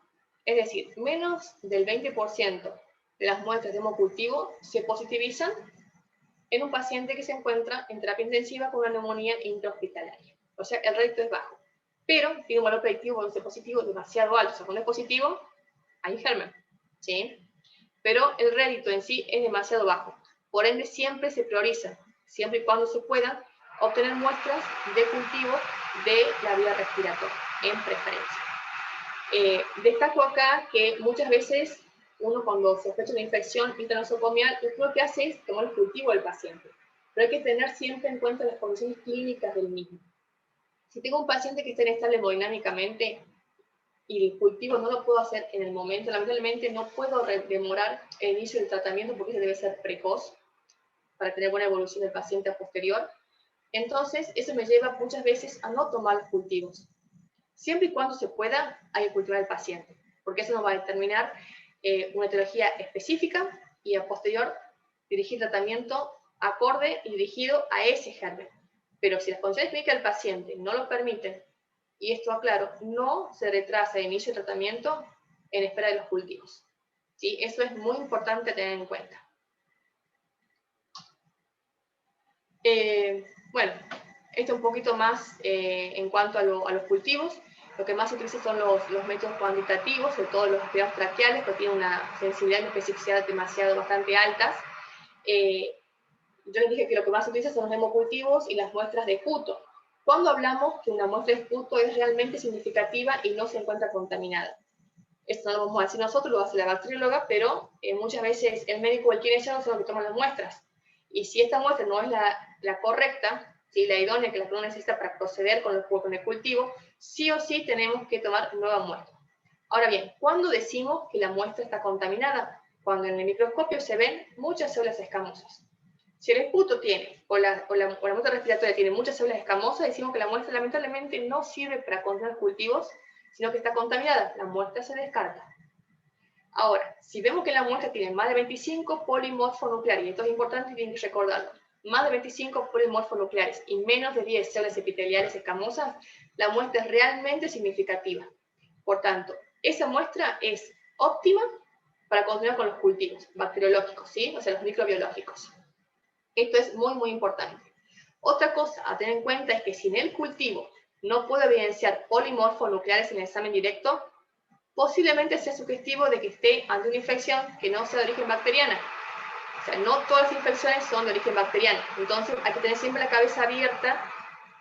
es decir, menos del 20% de las muestras de hemocultivo se positivizan en un paciente que se encuentra en terapia intensiva con una neumonía intrahospitalaria. O sea, el rédito es bajo. pero tiene un valor predictivo, un valor positivo demasiado alto. O sea, cuando es positivo, hay germen, ¿sí? Pero el rédito en sí es demasiado bajo. Por ende, siempre se prioriza, siempre y cuando se pueda, obtener muestras de cultivo de la vía respiratoria, en preferencia. Destaco acá que muchas veces uno cuando sospecha una infección internosocomial, lo primero que hace es tomar el cultivo del paciente. Pero hay que tener siempre en cuenta las condiciones clínicas del mismo. Si tengo un paciente que está inestable hemodinámicamente y el cultivo no lo puedo hacer en el momento, lamentablemente no puedo demorar el inicio del tratamiento porque ese debe ser precoz para tener buena evolución del paciente a posterior. Entonces, eso me lleva muchas veces a no tomar los cultivos. Siempre y cuando se pueda, hay que cultivar al paciente, porque eso nos va a determinar una etiología específica y a posterior dirigir tratamiento acorde y dirigido a ese germen. Pero si las condiciones clínicas del paciente no lo permiten, y esto aclaro, no se retrasa el inicio de tratamiento en espera de los cultivos. ¿Sí? Eso es muy importante tener en cuenta. Bueno, esto un poquito más en cuanto a los cultivos. Lo que más se utiliza son los métodos cuantitativos, sobre todo los aspirados traqueales, que tienen una sensibilidad y especificidad bastante altas. Yo les dije que lo que más se utiliza son los hemocultivos y las muestras de esputo. Cuando hablamos que una muestra de esputo es realmente significativa y no se encuentra contaminada. Esto no lo vamos a decir nosotros, lo hace la bacterióloga, pero muchas veces el médico o el quinesiólogo son los que toman las muestras. Y si esta muestra no es la correcta, ¿sí? La idónea que la persona necesita para proceder con el cultivo, sí o sí tenemos que tomar nueva muestra. Ahora bien, ¿cuándo decimos que la muestra está contaminada? Cuando en el microscopio se ven muchas células escamosas. Si el esputo tiene, o la muestra respiratoria tiene muchas células escamosas, decimos que la muestra lamentablemente no sirve para contener cultivos, sino que está contaminada. La muestra se descarta. Ahora, si vemos que la muestra tiene más de 25 polimorfonucleares, y esto es importante y tienen que recordarlo, más de 25 polimorfonucleares y menos de 10 células epiteliales escamosas, la muestra es realmente significativa. Por tanto, esa muestra es óptima para continuar con los cultivos bacteriológicos, ¿sí? O sea, los microbiológicos. Esto es muy, muy importante. Otra cosa a tener en cuenta es que si en el cultivo no puedo evidenciar polimorfonucleares en el examen directo, posiblemente sea sugestivo de que esté ante una infección que no sea de origen bacteriana. O sea, no todas las infecciones son de origen bacteriano. Entonces, hay que tener siempre la cabeza abierta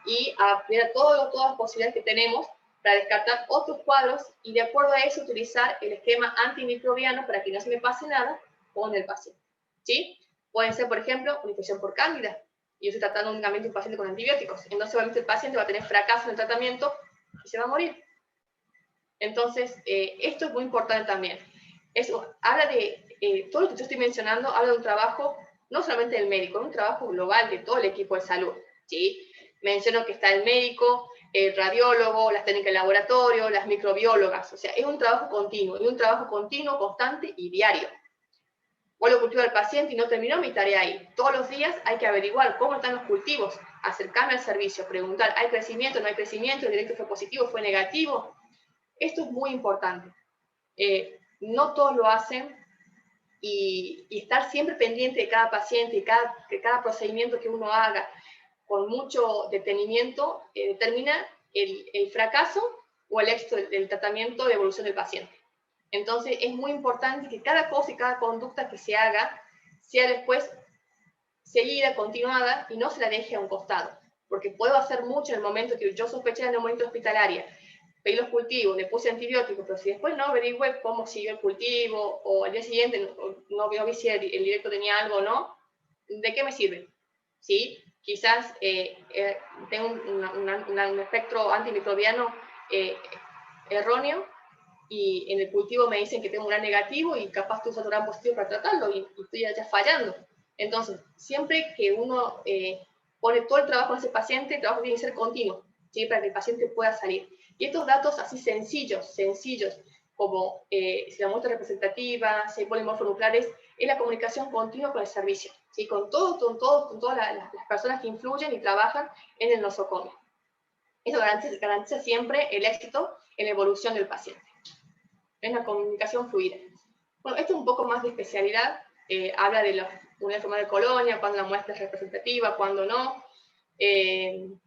y a ver todas las posibilidades que tenemos para descartar otros cuadros y de acuerdo a eso utilizar el esquema antimicrobiano para que no se me pase nada con el paciente. ¿Sí? Pueden ser, por ejemplo, una infección por cándida. Y yo estoy tratando únicamente a un paciente con antibióticos. Entonces, obviamente, el paciente va a tener fracaso en el tratamiento y se va a morir. Entonces, esto es muy importante también. Eso habla de, todo lo que yo estoy mencionando, habla de un trabajo, no solamente del médico, es un trabajo global de todo el equipo de salud, ¿sí? Menciono que está el médico, el radiólogo, las técnicas de laboratorio, las microbiólogas, o sea, es un trabajo continuo, constante y diario. Vuelvo a cultivar al paciente y no terminó mi tarea ahí. Todos los días hay que averiguar cómo están los cultivos, acercarme al servicio, preguntar, ¿hay crecimiento, no hay crecimiento? ¿El directo fue positivo, fue negativo? Esto es muy importante. No todos lo hacen y estar siempre pendiente de cada paciente y de cada procedimiento que uno haga con mucho detenimiento determina el fracaso o el éxito del tratamiento de evolución del paciente. Entonces es muy importante que cada cosa y cada conducta que se haga sea después seguida, continuada y no se la deje a un costado. Porque puedo hacer mucho en el momento que yo sospeché de neumonía hospitalaria, pedí los cultivos, le puse antibióticos, pero si después no averigüé cómo siguió el cultivo o al día siguiente no vi si el directo tenía algo o no, ¿de qué me sirve? ¿Sí? Quizás tengo un espectro antimicrobiano erróneo y en el cultivo me dicen que tengo un gran negativo y capaz estoy usando un gran positivo para tratarlo y estoy ya fallando. Entonces, siempre que uno pone todo el trabajo en ese paciente, el trabajo tiene que ser continuo, ¿sí? Para que el paciente pueda salir. Y estos datos así sencillos, como si la muestra es representativa, si hay polimorfonucleares, es la comunicación continua con el servicio, ¿sí? Con todas las personas que influyen y trabajan en el nosocomio. Eso garantiza siempre el éxito en la evolución del paciente. Es una comunicación fluida. Bueno, esto es un poco más de especialidad, habla de la unidad formal de colonia, cuando la muestra es representativa, cuando no. En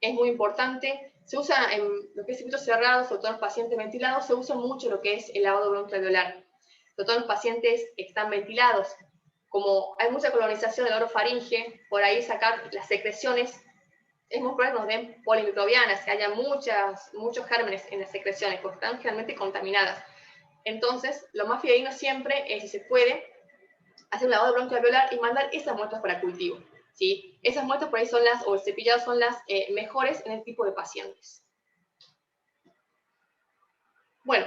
es muy importante. Se usa en lo que es circuitos cerrados, sobre todo en los pacientes ventilados, se usa mucho lo que es el lavado broncoalveolar. Sobre todo en los pacientes que están ventilados. Como hay mucha colonización del orofaringe, por ahí sacar las secreciones, es muy probable que nos den polimicrobianas, que haya muchos gérmenes en las secreciones, porque están generalmente contaminadas. Entonces, lo más fidedigno siempre es, si se puede, hacer un lavado broncoalveolar y mandar esas muestras para cultivo. ¿Sí? Esas muestras por ahí son las, o el cepillado son las mejores en este tipo de pacientes. Bueno,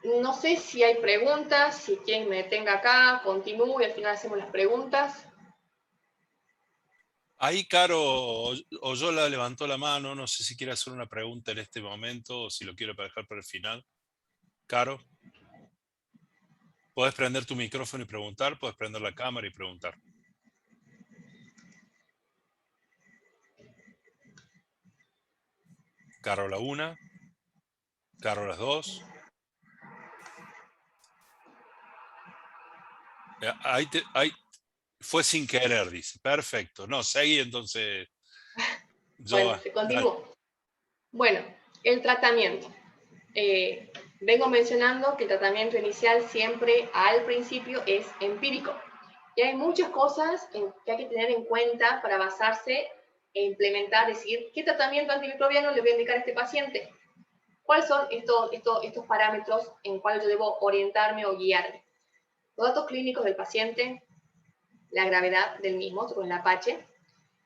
no sé si hay preguntas, si quieren me detenga acá, continúo y al final hacemos las preguntas. Ahí Caro Oyola levantó la mano, no sé si quiere hacer una pregunta en este momento o si lo quiere dejar para el final. Caro, puedes prender tu micrófono y preguntar, puedes prender la cámara y preguntar. Caro la 1, Caro las 2. Ahí fue sin querer, dice. Perfecto. No, seguí entonces. Bueno, se continúa. Bueno, el tratamiento. Vengo mencionando que el tratamiento inicial siempre al principio es empírico. Y hay muchas cosas que hay que tener en cuenta para basarse e implementar, decir, ¿qué tratamiento antimicrobiano le voy a indicar a este paciente? ¿Cuáles son estos parámetros en cuales yo debo orientarme o guiarme? Los datos clínicos del paciente, la gravedad del mismo, con el Apache.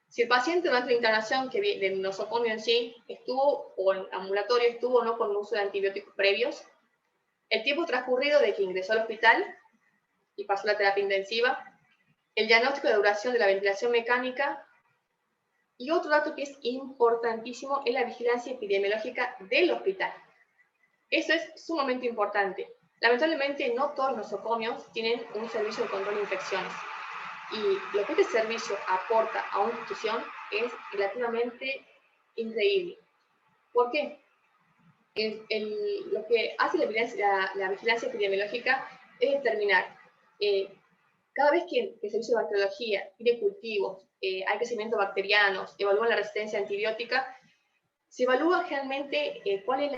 Si el paciente durante la internación del nosocomio en sí estuvo, o en ambulatorio estuvo o no con uso de antibióticos previos, el tiempo transcurrido de que ingresó al hospital y pasó la terapia intensiva, el diagnóstico de duración de la ventilación mecánica, y otro dato que es importantísimo es la vigilancia epidemiológica del hospital. Eso es sumamente importante. Lamentablemente no todos los nosocomios tienen un servicio de control de infecciones. Y lo que este servicio aporta a una institución es relativamente increíble. ¿Por qué? Lo que hace la vigilancia epidemiológica es determinar, cada vez que el servicio de bacteriología tiene cultivos, hay crecimiento bacterianos, evalúan la resistencia antibiótica, se evalúa generalmente cuáles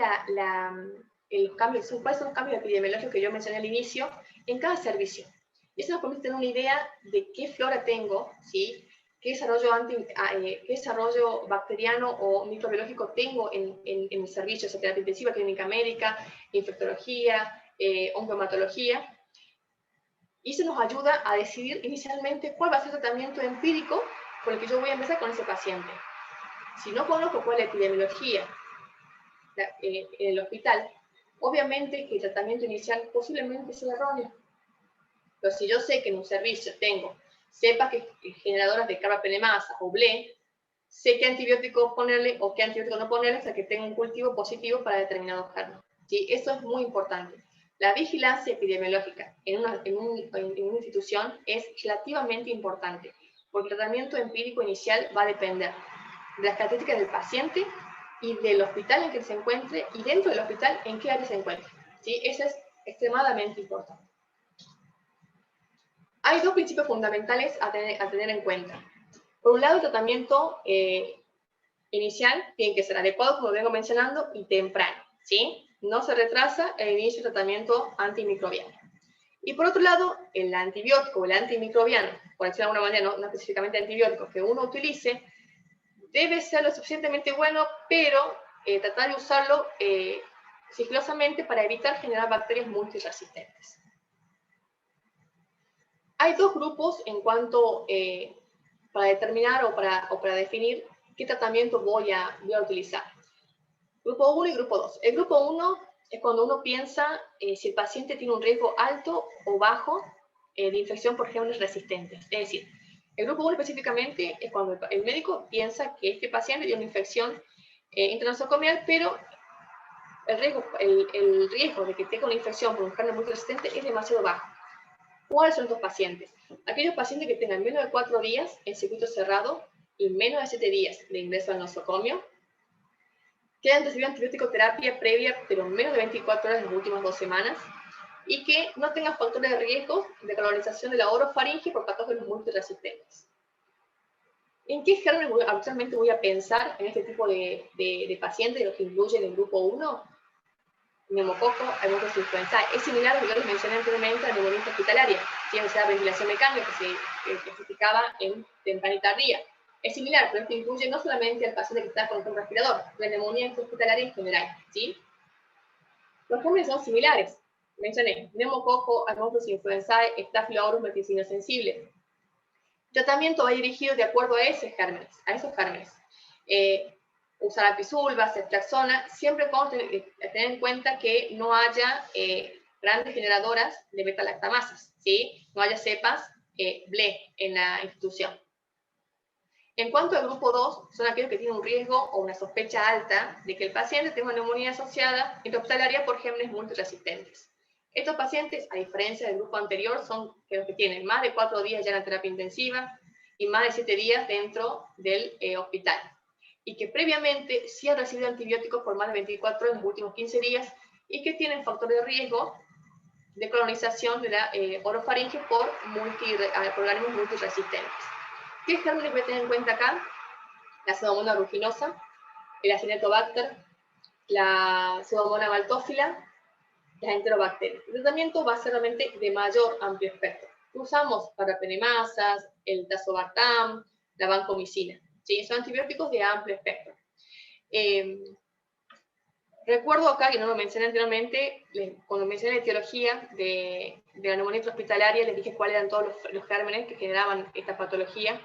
son los cambios epidemiológicos que yo mencioné al inicio en cada servicio. Y eso nos permite tener una idea de qué flora tengo, ¿sí? qué desarrollo bacteriano o microbiológico tengo en el servicio, sea terapia intensiva, clínica médica, infectología, oncohematología. Y eso nos ayuda a decidir inicialmente cuál va a ser el tratamiento empírico con el que yo voy a empezar con ese paciente. Si no conozco cuál es la epidemiología en el hospital, obviamente que el tratamiento inicial posiblemente sea erróneo. Pero si yo sé que en un servicio tengo cepas generadoras de carbapenemasa o BLE, sé qué antibiótico ponerle o qué antibiótico no ponerle hasta que tenga un cultivo positivo para determinado germen. ¿Sí? Eso es muy importante. La vigilancia epidemiológica en una institución es relativamente importante, porque el tratamiento empírico inicial va a depender de las características del paciente y del hospital en que se encuentre y dentro del hospital en qué área se encuentre. ¿Sí? Eso es extremadamente importante. Hay dos principios fundamentales a tener en cuenta. Por un lado, el tratamiento inicial tiene que ser adecuado, como vengo mencionando, y temprano, ¿sí? No se retrasa el inicio del tratamiento antimicrobiano. Y por otro lado, el antibiótico o el antimicrobiano, por decirlo de alguna manera, no específicamente antibióticos, que uno utilice, debe ser lo suficientemente bueno, pero tratar de usarlo sigilosamente para evitar generar bacterias multiresistentes. Hay dos grupos en cuanto para determinar o para definir qué tratamiento voy a utilizar. Grupo 1 y grupo 2. El grupo 1 es cuando uno piensa si el paciente tiene un riesgo alto o bajo de infección por gérmenes resistentes. Es decir, el grupo 1 específicamente es cuando el médico piensa que este paciente tiene una infección intranosocomial, pero el riesgo de que tenga una infección por un germen muy resistente es demasiado bajo. ¿Cuáles son estos pacientes? Aquellos pacientes que tengan menos de 4 días en circuito cerrado y menos de 7 días de ingreso al nosocomio, que hayan recibido antibiótico-terapia previa, pero menos de 24 horas en las últimas 2 semanas, y que no tengan factores de riesgo de colonización de la orofaringe por patógenos multiresistentes. ¿En qué gérmenes actualmente voy a pensar en este tipo de pacientes, de los que incluyen el grupo 1? Neumococo, Haemophilus influenzae. Es similar a lo que les mencioné anteriormente a la neumonía hospitalaria, ¿sí? O sea, ventilación mecánica que se clasificaba en temprana y tardía. Es similar, pero esto incluye no solamente al paciente que está con un respirador, la neumonía hospitalaria en general, ¿sí? Los gérmenes son similares. Mencioné neumococo, Haemophilus influenzae, Staphylococcus verticino sensible. El tratamiento va dirigido de acuerdo a esos gérmenes. Usar apisulva, ceftriaxona, siempre podemos tener en cuenta que no haya grandes generadoras de beta-lactamasas, ¿sí? No haya cepas BLE en la institución. En cuanto al grupo 2, son aquellos que tienen un riesgo o una sospecha alta de que el paciente tenga una neumonía asociada intrahospitalaria por gérmenes multiresistentes. Estos pacientes, a diferencia del grupo anterior, son los que tienen más de 4 días ya en la terapia intensiva y más de 7 días dentro del hospital. Y que previamente sí han recibido antibióticos por más de 24 horas en los últimos 15 días y que tienen factor de riesgo de colonización de la orofaringe por organismos multiresistentes. ¿Qué gérmenes voy a tener en cuenta acá? La Pseudomonas aeruginosa, el Acinetobacter, la Pseudomonas maltófila, las enterobacterias. El tratamiento va a ser realmente de mayor amplio espectro. Usamos parapenemasas, el tazobactam, la vancomicina. ¿Sí? Son antibióticos de amplio espectro. Recuerdo acá, que no lo mencioné anteriormente, cuando mencioné la etiología de la neumonía hospitalaria, les dije cuáles eran todos los gérmenes que generaban esta patología.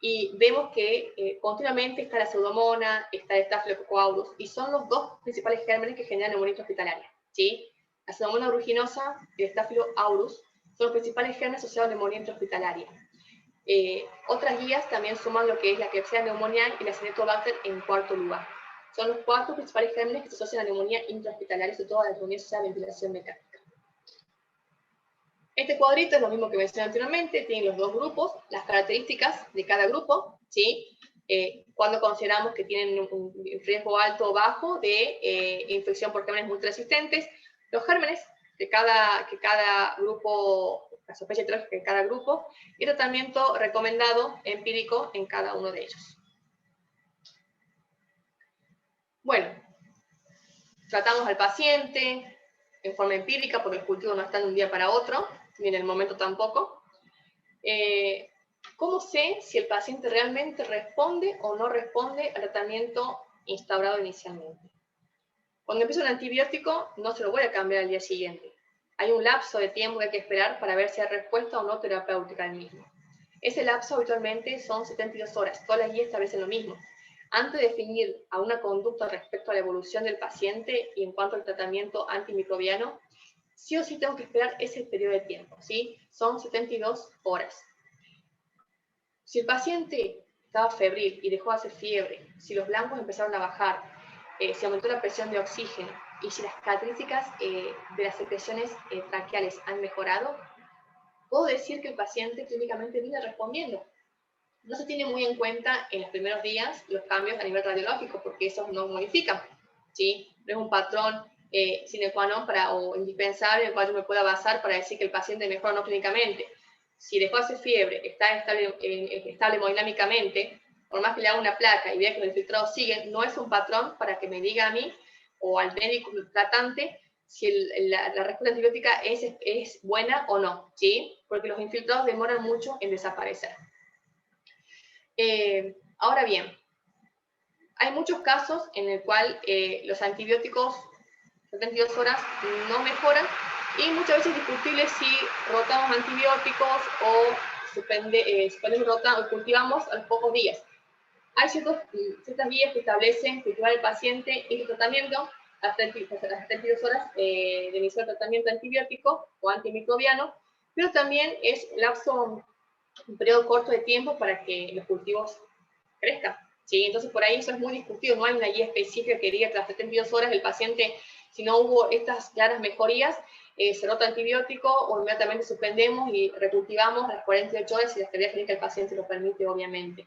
Y vemos que continuamente está la Pseudomonas, está el Staphylococcus aureus, y son los dos principales gérmenes que generan neumonía hospitalaria, ¿sí? La Pseudomonas aeruginosa y el Staphylococcus aureus son los principales gérmenes asociados a neumonía intrahospitalaria. Otras guías también suman lo que es la Klebsiella pneumoniae y la Acinetobacter en cuarto lugar. Son los 4 principales gérmenes que se asocian a neumonía intrahospitalaria, sobre todo a la neumonía asociada a ventilación mecánica. Este cuadrito es lo mismo que mencioné anteriormente, tiene los dos grupos, las características de cada grupo, ¿sí? Cuando consideramos que tienen un riesgo alto o bajo de infección por gérmenes multiresistentes, los gérmenes que cada grupo, la sospecha etiológica de cada grupo, y el tratamiento recomendado empírico en cada uno de ellos. Bueno, tratamos al paciente en forma empírica, porque el cultivo no está de un día para otro, ni en el momento tampoco. ¿Cómo sé si el paciente realmente responde o no responde al tratamiento instaurado inicialmente? Cuando empiezo un antibiótico, no se lo voy a cambiar al día siguiente. Hay un lapso de tiempo que hay que esperar para ver si hay respuesta o no terapéutica al mismo. Ese lapso habitualmente son 72 horas. Todas las guías establecen lo mismo. Antes de definir a una conducta respecto a la evolución del paciente y en cuanto al tratamiento antimicrobiano, sí o sí tengo que esperar ese periodo de tiempo, ¿sí? Son 72 horas. Si el paciente estaba febril y dejó de hacer fiebre, si los blancos empezaron a bajar, si aumentó la presión de oxígeno y si las características de las secreciones traqueales han mejorado, puedo decir que el paciente clínicamente viene respondiendo. No se tiene muy en cuenta en los primeros días los cambios a nivel radiológico, porque esos no modifican, ¿sí? No es un patrón sine qua non o indispensable en el cual yo me pueda basar para decir que el paciente mejora no clínicamente. Si dejó de hacer fiebre, está estable hemodinámicamente, por más que le haga una placa y vea que los infiltrados siguen, no es un patrón para que me diga a mí o al médico tratante si la respuesta antibiótica es buena o no, ¿sí? Porque los infiltrados demoran mucho en desaparecer. Ahora bien, hay muchos casos en el cual los antibióticos 72 horas no mejoran y muchas veces es discutible si rotamos antibióticos o cultivamos a los pocos días. Hay ciertas guías que establecen cultivar el paciente en el tratamiento hasta las 72 horas de inicio del tratamiento antibiótico o antimicrobiano, pero también es un periodo corto de tiempo para que los cultivos crezcan, ¿sí? Entonces por ahí eso es muy discutido, no hay una guía específica que diga que a las 72 horas el paciente, si no hubo estas claras mejorías, se rota antibiótico o inmediatamente suspendemos y recultivamos a las 48 horas si la actividad clínica del paciente lo permite, obviamente.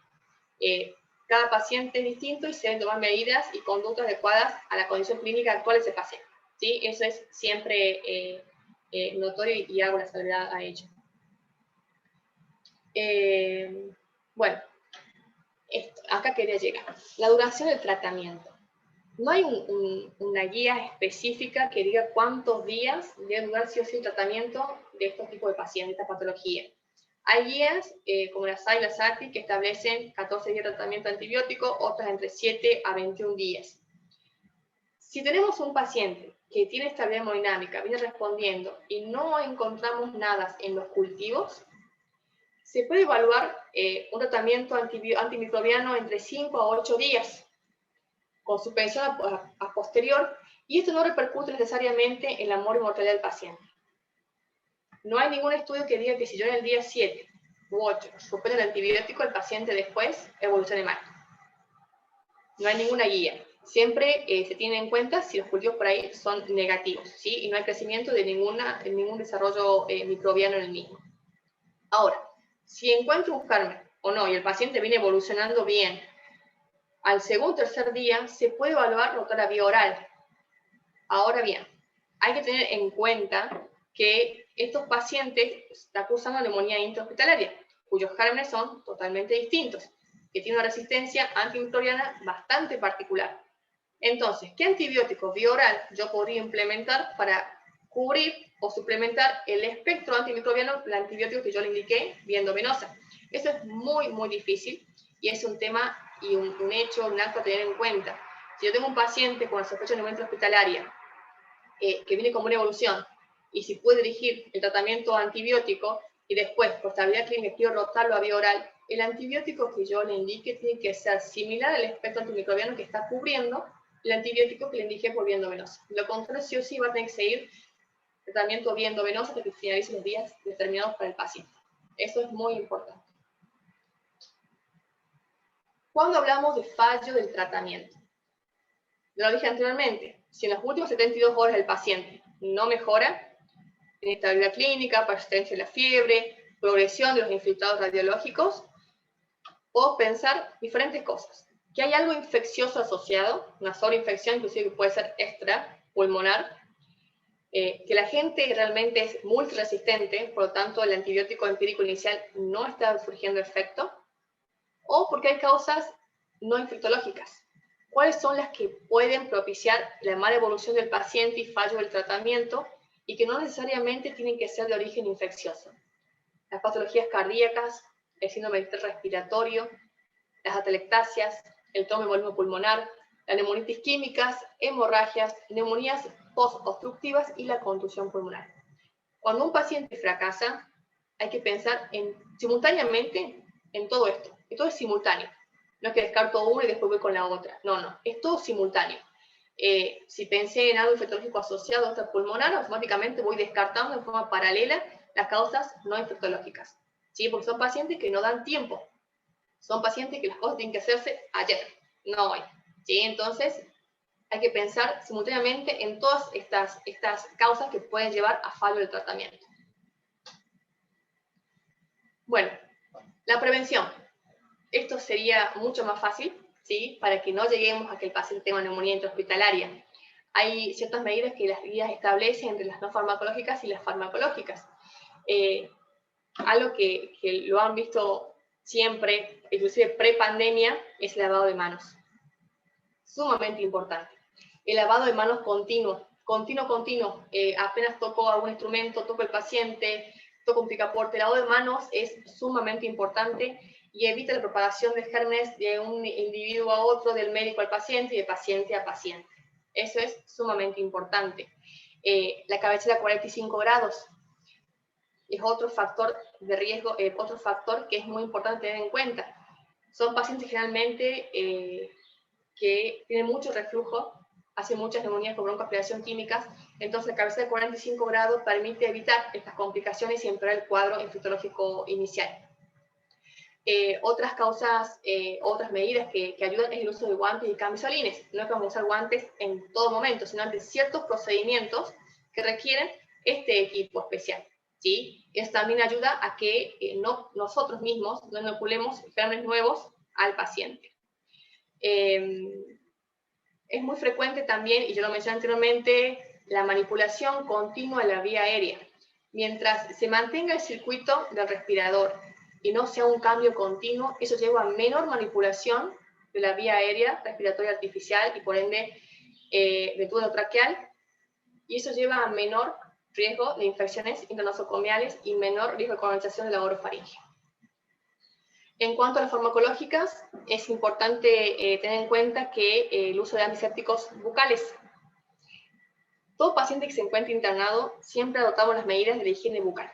Cada paciente es distinto y se deben tomar medidas y conductas adecuadas a la condición clínica actual de ese paciente, ¿sí? Eso es siempre notorio y hago la salvedad a ello. Bueno, acá quería llegar. La duración del tratamiento. No hay una guía específica que diga cuántos días debe durar sí o sí el tratamiento de estos tipos de pacientes, esta patología. Hay guías, como la SAI y la SATI, que establecen 14 días de tratamiento antibiótico, otras entre 7 a 21 días. Si tenemos un paciente que tiene estabilidad hemodinámica, viene respondiendo y no encontramos nada en los cultivos, se puede evaluar un tratamiento antimicrobiano entre 5 a 8 días, con suspensión a posterior, y esto no repercute necesariamente en la mortalidad del paciente. No hay ningún estudio que diga que si yo en el día 7 u 8 suspendo el antibiótico, el paciente después evolucione mal. No hay ninguna guía. Siempre se tiene en cuenta si los cultivos por ahí son negativos, ¿sí? Y no hay crecimiento de ningún desarrollo microbiano en el mismo. Ahora, si encuentro un germen o no, y el paciente viene evolucionando bien, al segundo o tercer día se puede evaluar rotura vía oral. Ahora bien, hay que tener en cuenta que estos pacientes están cursando neumonía intrahospitalaria, cuyos gérmenes son totalmente distintos, que tienen una resistencia antimicrobiana bastante particular. Entonces, ¿qué antibiótico vía oral yo podría implementar para cubrir o suplementar el espectro antimicrobiano del antibiótico que yo le indiqué vía endovenosa? Eso es muy, muy difícil y es un tema y un hecho, un acto a tener en cuenta. Si yo tengo un paciente con sospecha de neumonía intrahospitalaria que viene con una evolución y si puede dirigir el tratamiento antibiótico y después, por estabilidad clínica, quiero rotarlo a vía oral, el antibiótico que yo le indique tiene que ser similar al espectro antimicrobiano que está cubriendo el antibiótico que le indiqué por vía endovenosa. Lo contrario, sí o sí va a tener que seguir el tratamiento vía endovenosa hasta que finalice los días determinados para el paciente. Eso es muy importante. Cuando hablamos de fallo del tratamiento, lo dije anteriormente, si en las últimas 72 horas el paciente no mejora, inestabilidad clínica, persistencia de la fiebre, progresión de los infiltrados radiológicos, puedo pensar diferentes cosas. Que hay algo infeccioso asociado, una sobreinfección, inclusive que puede ser extrapulmonar, que la gente realmente es multiresistente, por lo tanto el antibiótico empírico inicial no está surgiendo efecto, o porque hay causas no infectológicas. ¿Cuáles son las que pueden propiciar la mala evolución del paciente y fallo del tratamiento y que no necesariamente tienen que ser de origen infeccioso? Las patologías cardíacas, el síndrome respiratorio, las atelectasias, el tromboembolismo pulmonar, la neumonitis químicas, hemorragias, neumonías post-obstructivas y la contusión pulmonar. Cuando un paciente fracasa, hay que pensar simultáneamente en todo esto. Y todo es simultáneo. No es que descarto una y después voy con la otra. No, no. Es todo simultáneo. Si pensé en algo infectológico asociado a esta pulmonar, automáticamente voy descartando en forma paralela las causas no infectológicas. ¿Sí? Porque son pacientes que no dan tiempo. Son pacientes que las cosas tienen que hacerse ayer, no hoy. ¿Sí? Entonces, hay que pensar simultáneamente en todas estas causas que pueden llevar a fallo del tratamiento. Bueno, la prevención. Esto sería mucho más fácil, ¿sí? Para que no lleguemos a que el paciente tenga neumonía intrahospitalaria. Hay ciertas medidas que las guías establecen entre las no farmacológicas y las farmacológicas. Algo que lo han visto siempre, inclusive pre-pandemia, es el lavado de manos. Sumamente importante. El lavado de manos continuo. Apenas toco algún instrumento, toco el paciente, toco un picaporte. El lavado de manos es sumamente importante y evita la propagación de gérmenes de un individuo a otro, del médico al paciente y de paciente a paciente. Eso es sumamente importante. La cabecera a 45 grados es otro factor de riesgo, otro factor que es muy importante tener en cuenta. Son pacientes generalmente que tienen mucho reflujo, hacen muchas neumonías por broncoaspiración químicas, entonces la cabecera de 45 grados permite evitar estas complicaciones y empeorar el cuadro infectológico inicial. Otras causas, otras medidas que ayudan es el uso de guantes y camisolines. No es que vamos a usar guantes en todo momento, sino ante ciertos procedimientos que requieren este equipo especial. ¿Sí? Eso también ayuda a que nosotros mismos no inoculemos gérmenes nuevos al paciente. Es muy frecuente también, y yo lo mencioné anteriormente, la manipulación continua de la vía aérea. Mientras se mantenga el circuito del respirador y no sea un cambio continuo, eso lleva a menor manipulación de la vía aérea respiratoria artificial y por ende del túnel traqueal, y eso lleva a menor riesgo de infecciones internosocomiales y menor riesgo de colonización de la orofaringe. En cuanto a las farmacológicas, es importante tener en cuenta que el uso de antisépticos bucales. Todo paciente que se encuentre internado, siempre adoptamos las medidas de la higiene bucal.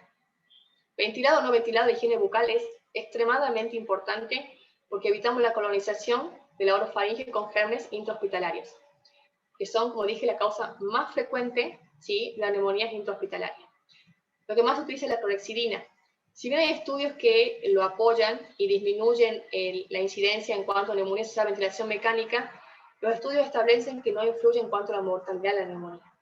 Ventilado o no ventilado de higiene bucal es extremadamente importante porque evitamos la colonización de la orofaringe con gérmenes intrahospitalarios, que son, como dije, la causa más frecuente, ¿sí?, de las neumonías intrahospitalarias. Lo que más se utiliza es la clorhexidina. Si bien hay estudios que lo apoyan y disminuyen la incidencia en cuanto a neumonía asociada a ventilación mecánica, los estudios establecen que no influye en cuanto a la mortalidad de la neumonía.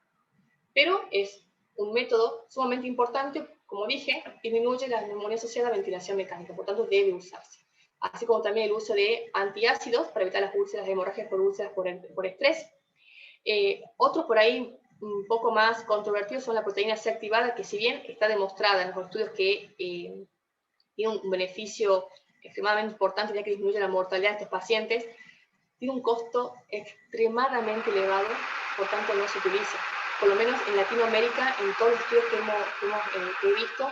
Pero es un método sumamente importante, como dije, disminuye la neumonía asociada a ventilación mecánica, por tanto debe usarse. Así como también el uso de antiácidos para evitar las úlceras de hemorragias por úlceras por estrés. Otros por ahí un poco más controvertidos son la proteína C activada, que si bien está demostrada en los estudios que tiene un beneficio extremadamente importante ya que disminuye la mortalidad de estos pacientes, tiene un costo extremadamente elevado, por tanto no se utiliza. Por lo menos en Latinoamérica, en todos los estudios que he visto,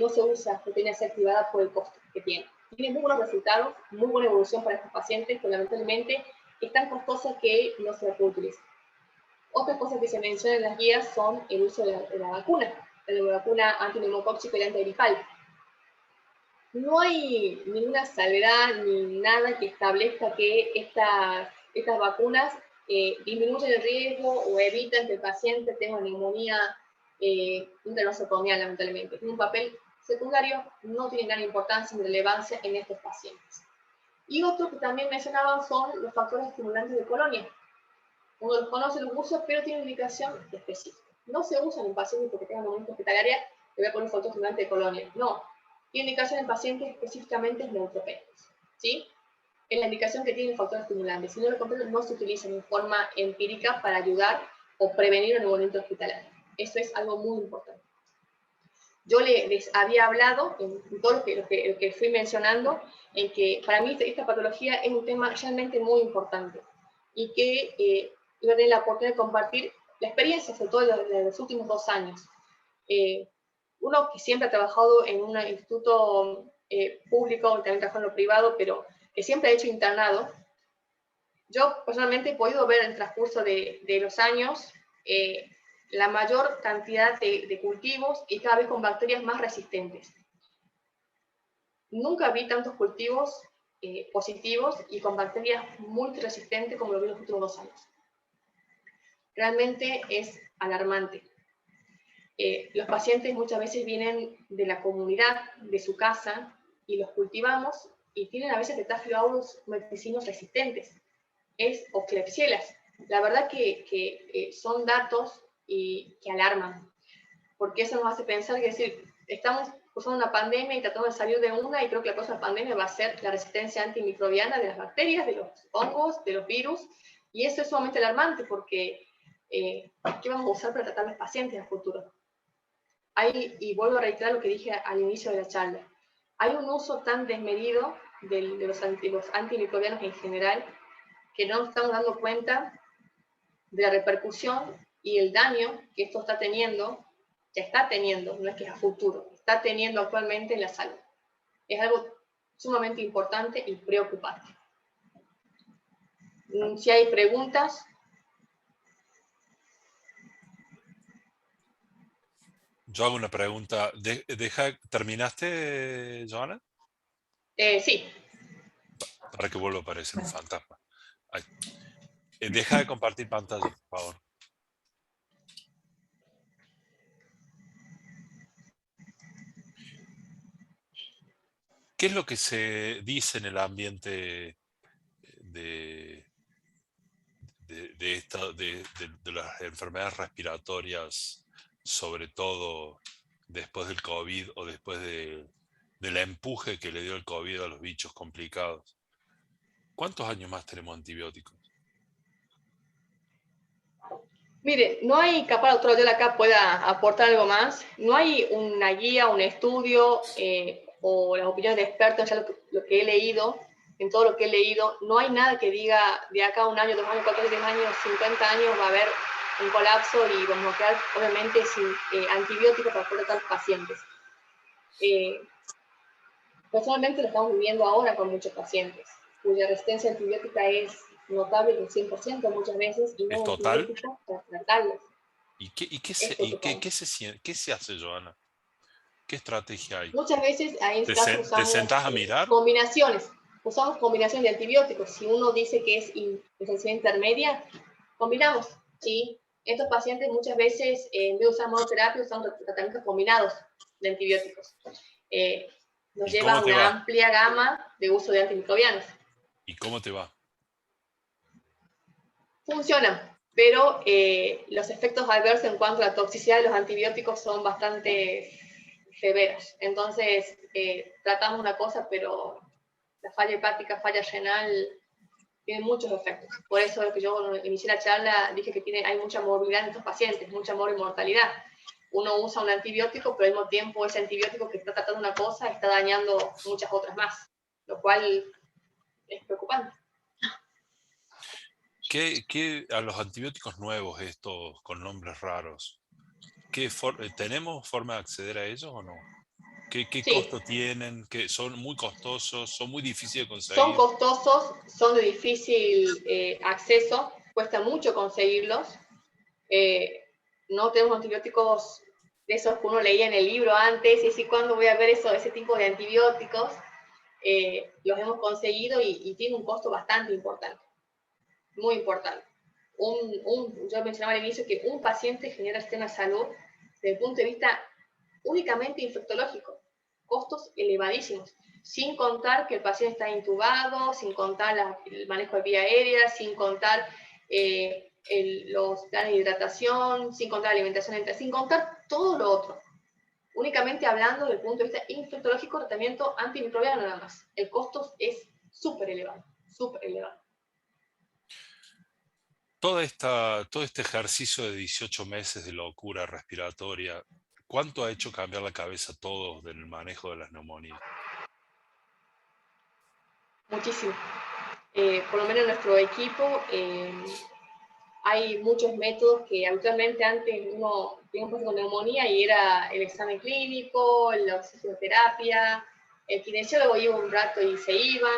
no se usa proteína C activada por el costo que tiene. Tiene muy buenos resultados, muy buena evolución para estos pacientes, pero lamentablemente es tan costosa que no se la puede utilizar. Otras cosas que se mencionan en las guías son el uso de la vacuna antineumocóxica y antigripal. No hay ninguna salvedad ni nada que establezca que estas vacunas disminuyen el riesgo o evitan que el paciente tenga neumonía internosocomial, lamentablemente. Tiene un papel secundario, no tiene gran importancia ni relevancia en estos pacientes. Y otro que también mencionaban son los factores estimulantes de colonia. Uno los conoce, los usa, pero tiene una indicación específica. No se usan en pacientes porque tengan neumonía hospitalaria, que voy a poner un factor estimulante de colonia. No. Tiene indicación en pacientes específicamente neutropénicos, ¿sí? Es la indicación que tiene el factor estimulante. Si no lo completo, no se utiliza en forma empírica para ayudar o prevenir una neumonía hospitalaria. Eso es algo muy importante. Yo les había hablado, en todo lo que fui mencionando, en que para mí esta patología es un tema realmente muy importante y que iba a tener la oportunidad de compartir la experiencia, sobre todo de los últimos 2 años. Uno que siempre ha trabajado en un instituto público, también trabajó en lo privado, pero que siempre ha hecho internado, yo personalmente he podido ver en el transcurso de los años la mayor cantidad de cultivos y cada vez con bacterias más resistentes. Nunca vi tantos cultivos positivos y con bacterias muy resistentes como lo vi en los últimos 2 años. Realmente es alarmante. Los pacientes muchas veces vienen de la comunidad, de su casa, y los cultivamos y tienen a veces Staphylococcus medicinos resistentes, o Klebsielas. La verdad que son datos que alarman, porque eso nos hace pensar que estamos usando una pandemia y tratando de salir de una, y creo que la próxima pandemia va a ser la resistencia antimicrobiana de las bacterias, de los hongos, de los virus, y eso es sumamente alarmante porque ¿qué vamos a usar para tratar a los pacientes en el futuro? Y vuelvo a reiterar lo que dije al inicio de la charla, hay un uso tan desmedido de los antimicrobianos en general que no nos estamos dando cuenta de la repercusión y el daño que esto está teniendo, no es que es a futuro, está teniendo actualmente en la salud. Es algo sumamente importante y preocupante. Si hay preguntas. Yo hago una pregunta. ¿Terminaste, Joana? Sí. Para que vuelva a aparecer un fantasma. Deja de compartir pantalla, por favor. ¿Qué es lo que se dice en el ambiente de las enfermedades respiratorias, sobre todo después del COVID o después del empuje que le dio el COVID a los bichos complicados? ¿Cuántos años más tenemos antibióticos? Mire, no hay, capaz doctora Yola acá pueda aportar algo más, no hay una guía, un estudio o las opiniones de expertos, ya lo que he leído, en todo lo que he leído, no hay nada que diga de acá a 1 año, 2 años, 4 años, 10 años, 50 años va a haber un colapso y vamos a quedar obviamente sin antibióticos para poder tratar pacientes. Personalmente lo estamos viviendo ahora con muchos pacientes, cuya resistencia antibiótica es notable del 100% muchas veces y no ¿Es hay total? antibióticos para tratarlos. ¿Qué se hace, Joana? ¿Qué estrategia hay? Muchas veces ahí en este caso ¿Te usamos sentás a mirar? combinaciones. Usamos combinaciones de antibióticos. Si uno dice que es intensidad intermedia, combinamos. ¿Sí? Estos pacientes muchas veces, en vez de usar monoterapia, usamos tratamientos combinados de antibióticos. Nos ¿Y lleva cómo a te una va? amplia gama de uso de antimicrobianos. ¿Y cómo te va? Funcionan, pero los efectos adversos en cuanto a la toxicidad de los antibióticos son bastante severos. Entonces, tratamos una cosa, pero la falla hepática, falla renal, tiene muchos efectos. Por eso es que yo cuando inicié la charla dije que hay mucha morbilidad en estos pacientes, mucha mortalidad. Uno usa un antibiótico, pero al mismo tiempo ese antibiótico que está tratando una cosa está dañando muchas otras más, lo cual es preocupante. ¿Qué a los antibióticos nuevos, estos con nombres raros, ¿tenemos forma de acceder a ellos o no? ¿Qué Sí, costo tienen? ¿Son muy costosos? ¿Son muy difíciles de son conseguir? costosos, son de difícil acceso, cuesta mucho conseguirlos. No tenemos antibióticos de esos que uno leía en el libro antes, y así, ¿cuándo voy a ver ese tipo de antibióticos? Los hemos conseguido y tiene un costo bastante importante, muy importante. Yo mencionaba al inicio que un paciente genera sistema de salud desde el punto de vista únicamente infectológico, costos elevadísimos, sin contar que el paciente está intubado, sin contar el manejo de vía aérea, sin contar los planes de hidratación, sin contar la alimentación, sin contar todo lo otro. Únicamente hablando desde el punto de vista infectológico, tratamiento antimicrobiano nada más. El costo es súper elevado, súper elevado. Todo este ejercicio de 18 meses de locura respiratoria, ¿cuánto ha hecho cambiar la cabeza a todos del manejo de las neumonías? Muchísimo. Por lo menos en nuestro equipo hay muchos métodos que habitualmente antes uno tenía un paciente con neumonía y era el examen clínico, la oxigenoterapia, el kinesiólogo iba un rato y se iba.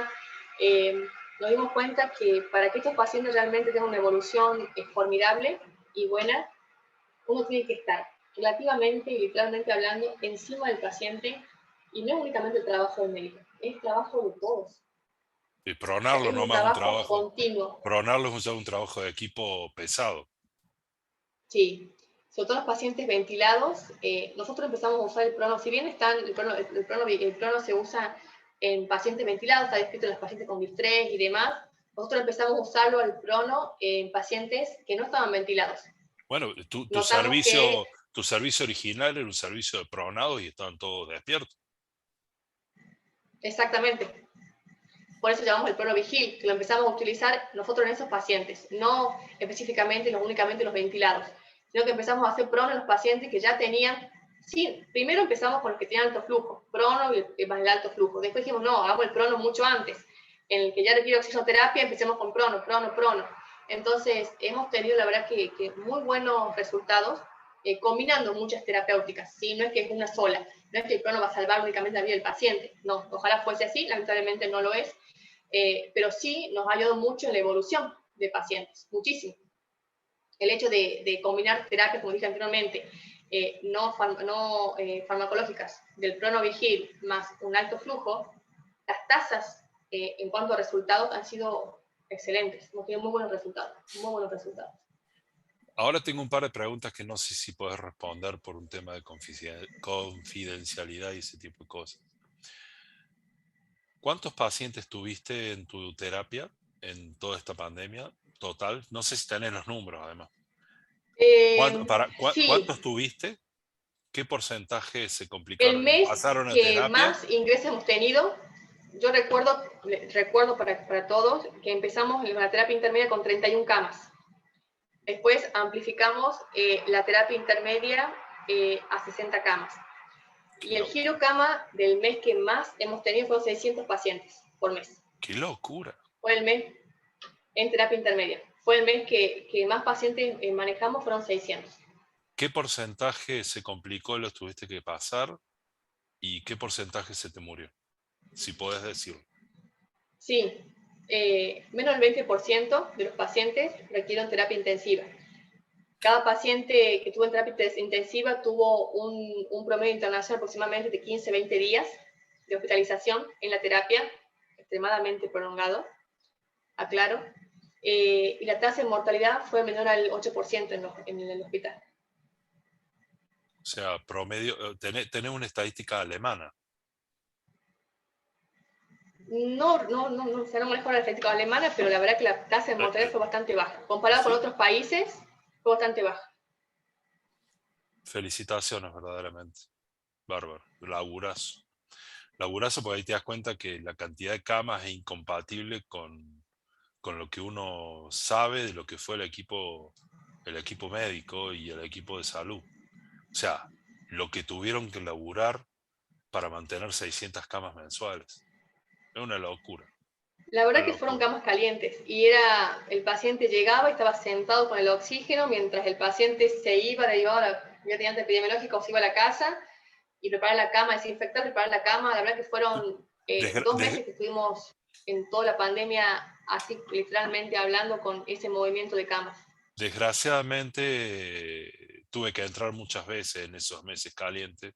Nos dimos cuenta que para que estos pacientes realmente tengan una evolución formidable y buena, uno tiene que estar relativamente y literalmente hablando encima del paciente, y no es únicamente el trabajo del médico, es trabajo de todos. Y O sea, pronarlo es un nomás un trabajo trabajo. continuo. Pronarlo es un trabajo de equipo pesado. Sí, sobre todo los pacientes ventilados, nosotros empezamos a usar el prono, si bien el prono se usa en pacientes ventilados, está descrito en los pacientes con distrés y demás, nosotros empezamos a usarlo al prono en pacientes que no estaban ventilados. Bueno, tu Notamos que, servicio original era un servicio de pronados y estaban todos despiertos. exactamente, por eso llamamos el prono vigil, que lo empezamos a utilizar nosotros en esos pacientes, no específicamente, únicamente los ventilados, sino que empezamos a hacer prono en los pacientes que ya tenían. Sí, primero empezamos con los que tenían alto flujo, prono y más el alto flujo. Después dijimos, no, hagamos el prono mucho antes. En el que ya requiere oxigenoterapia, empecemos con prono. Entonces, hemos tenido, la verdad, que muy buenos resultados combinando muchas terapéuticas. ¿Sí? No es que es una sola, no es que el prono va a salvar únicamente la vida del paciente. No, ojalá fuese así, lamentablemente no lo es. Pero sí nos ha ayudado mucho en la evolución de pacientes, muchísimo. El hecho de combinar terapias, como dije anteriormente, no farmacológicas del pronovigil más un alto flujo, las tasas en cuanto a resultados han sido excelentes. Hemos tenido muy buenos resultados, muy buenos resultados. Ahora tengo un par de preguntas que no sé si puedes responder por un tema de confidencialidad y ese tipo de cosas. ¿Cuántos pacientes tuviste en tu terapia en toda esta pandemia total? No sé si tenés los números, además. Sí, ¿Cuántos tuviste? ¿Qué porcentaje se el complicaron y mes pasaron a que terapia? más ingresos hemos tenido, yo recuerdo para todos que empezamos en la terapia intermedia con 31 camas. Después amplificamos la terapia intermedia a 60 camas. Y el giro cama del mes que más hemos tenido fueron 600 pacientes por mes. ¡Qué locura! Fue el mes en terapia intermedia. Fue el mes que más pacientes manejamos, fueron 600. ¿Qué porcentaje se complicó, los tuviste que pasar? ¿Y qué porcentaje se te murió? Si podés decirlo. Sí, menos del 20% de los pacientes requieren terapia intensiva. Cada paciente que tuvo en terapia intensiva tuvo un promedio internacional aproximadamente de 15-20 días de hospitalización en la terapia, extremadamente prolongado, aclaro, y la tasa de mortalidad fue menor al 8% en el hospital. O sea, promedio, tenés una estadística alemana. No, se no manejo la estadística alemana, pero la verdad que la tasa de mortalidad fue bastante baja. Comparado con otros países, fue bastante baja. Felicitaciones, verdaderamente. Bárbaro. Laburazo. Laburazo, porque ahí te das cuenta que la cantidad de camas es incompatible con lo que uno sabe de lo que fue el equipo médico y el equipo de salud. O sea, lo que tuvieron que laburar para mantener 600 camas mensuales. Es una locura. La verdad que fueron camas calientes y el paciente llegaba y estaba sentado con el oxígeno mientras el paciente se iba, derivado a la vía epidemiológica, o se iba a la casa y preparar la cama, desinfectar, preparar la cama. La verdad que fueron 2 meses que estuvimos en toda la pandemia, así literalmente hablando, con ese movimiento de camas. Desgraciadamente tuve que entrar muchas veces en esos meses calientes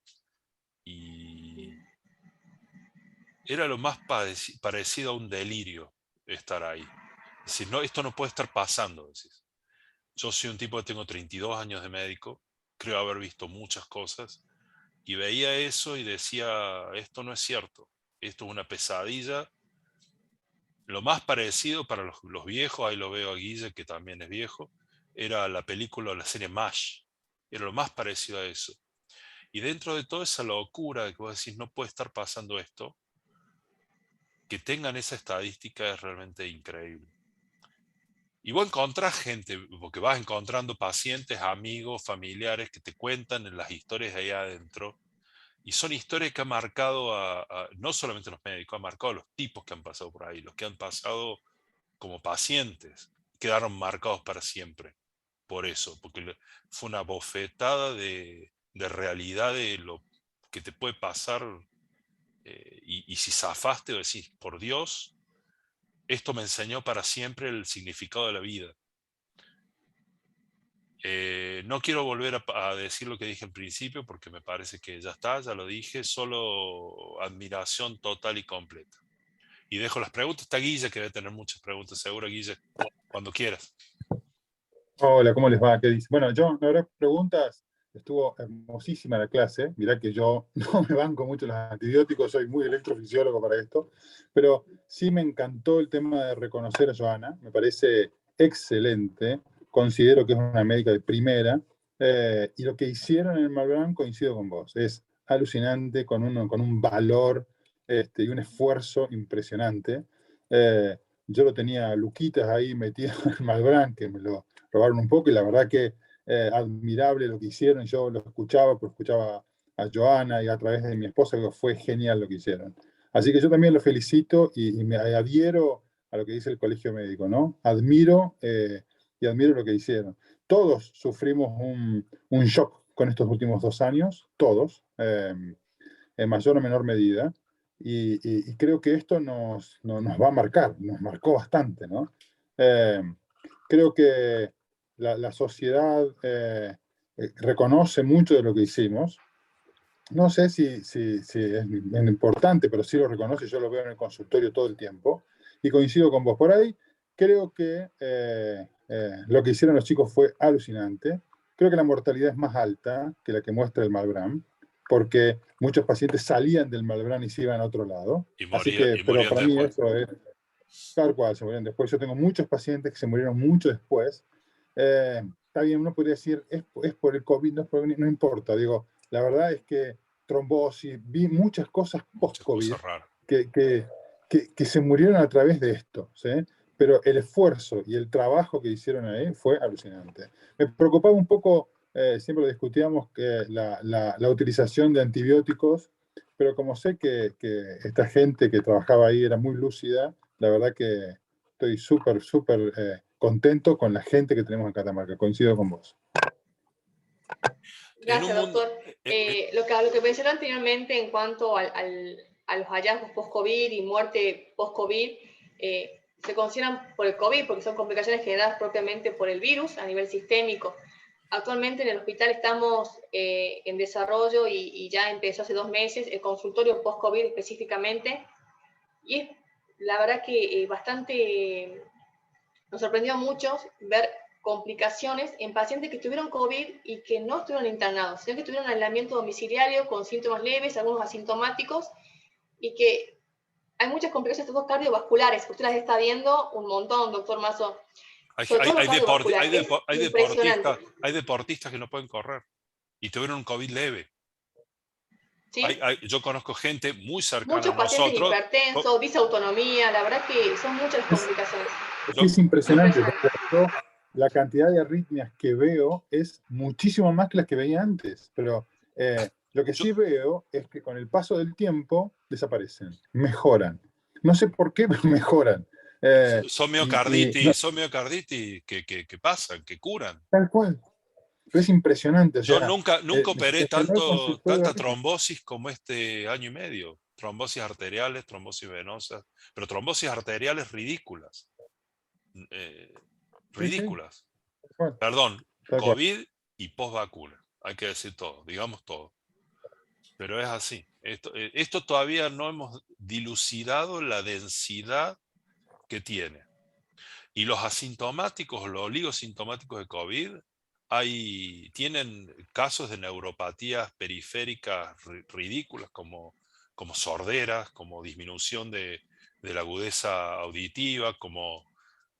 y era lo más parecido a un delirio estar ahí. Es decir, no, esto no puede estar pasando. Decís. Yo soy un tipo que tengo 32 años de médico, creo haber visto muchas cosas, y veía eso y decía, esto no es cierto, esto es una pesadilla. Lo más parecido para los viejos, ahí lo veo a Guille, que también es viejo, era la película o la serie MASH. Era lo más parecido a eso. Y dentro de toda esa locura de que vos decís, no puede estar pasando esto, que tengan esa estadística es realmente increíble. Y vos encontrás gente, porque vas encontrando pacientes, amigos, familiares que te cuentan en las historias de ahí adentro. Y son historias que han marcado no solamente a los médicos, han marcado a los tipos que han pasado por ahí, los que han pasado como pacientes, quedaron marcados para siempre. Por eso, porque fue una bofetada de realidad de lo que te puede pasar. Y si zafaste o decís, por Dios, esto me enseñó para siempre el significado de la vida. No quiero volver a decir lo que dije al principio porque me parece que ya está, ya lo dije, solo admiración total y completa. Y dejo las preguntas, está Guille que debe tener muchas preguntas, seguro Guille, cuando quieras. Hola, ¿cómo les va? ¿Qué dice? Bueno, yo no habrá preguntas, estuvo hermosísima la clase, mirá que yo no me banco mucho los antibióticos, soy muy electrofisiólogo para esto, pero sí me encantó el tema de reconocer a Joana, me parece excelente, considero que es una médica de primera, y lo que hicieron en el Malbrán coincido con vos, es alucinante, con un valor y un esfuerzo impresionante. Yo lo tenía a Luquitas ahí metido en el Malbrán, que me lo robaron un poco, y la verdad que admirable lo que hicieron. Yo lo escuchaba, pero escuchaba a Joana y a través de mi esposa, que fue genial lo que hicieron. Así que yo también lo felicito y me adhiero a lo que dice el colegio médico, ¿no? Admiro y admiro lo que hicieron. Todos sufrimos un shock con estos últimos 2 años, todos, en mayor o menor medida, y creo que esto nos va a marcar, nos marcó bastante, ¿no? Creo que la sociedad reconoce mucho de lo que hicimos. No sé si es importante, pero sí lo reconoce, yo lo veo en el consultorio todo el tiempo, y coincido con vos. Por ahí creo que lo que hicieron los chicos fue alucinante. Creo que la mortalidad es más alta que la que muestra el Malbrán, porque muchos pacientes salían del Malbrán y se iban a otro lado. Así que, pero para mí eso es tal cual, se murieron después. Yo tengo muchos pacientes que se murieron mucho después. Está bien, uno podría decir, es por el COVID, no importa. Digo, la verdad es que trombosis, vi muchas cosas post-COVID que se murieron a través de esto, ¿sí? Pero el esfuerzo y el trabajo que hicieron ahí fue alucinante. Me preocupaba un poco siempre discutíamos que la utilización de antibióticos, pero como sé que esta gente que trabajaba ahí era muy lúcida, la verdad que estoy súper, súper contento con la gente que tenemos en Catamarca. Coincido con vos. Gracias, doctor. Lo que mencioné anteriormente en cuanto a los hallazgos post-COVID y muerte post-COVID, se consideran por el COVID porque son complicaciones generadas propiamente por el virus a nivel sistémico. Actualmente en el hospital estamos en desarrollo y ya empezó hace 2 meses el consultorio post-COVID específicamente, y es la verdad que bastante, nos sorprendió a muchos ver complicaciones en pacientes que tuvieron COVID y que no estuvieron internados, sino que tuvieron aislamiento domiciliario con síntomas leves, algunos asintomáticos, y que hay muchas complicaciones cardiovasculares. Usted las está viendo un montón, doctor Mazo. Hay deportistas que no pueden correr y tuvieron un COVID leve. ¿Sí? Yo conozco gente muy cercana muchos a nosotros. Muchos pacientes hipertensos, disautonomía, la verdad que son muchas las complicaciones. Es impresionante. La cantidad de arritmias que veo es muchísimo más que las que veía antes, pero lo que sí veo es que con el paso del tiempo desaparecen, mejoran. No sé por qué, pero mejoran. Son miocarditis que pasan, que curan. Tal cual. Pero es impresionante. O sea, yo nunca operé tanta trombosis como este año y medio. Trombosis arteriales, trombosis venosas, pero trombosis arteriales ridículas. Ridículas. Sí. Perdón, COVID y post vacuna. Hay que decir todo, digamos todo. Pero es así. Esto todavía no hemos dilucidado la densidad que tiene. Y los asintomáticos, los oligosintomáticos de COVID, tienen casos de neuropatías periféricas ridículas, como sorderas, como disminución de la agudeza auditiva, como...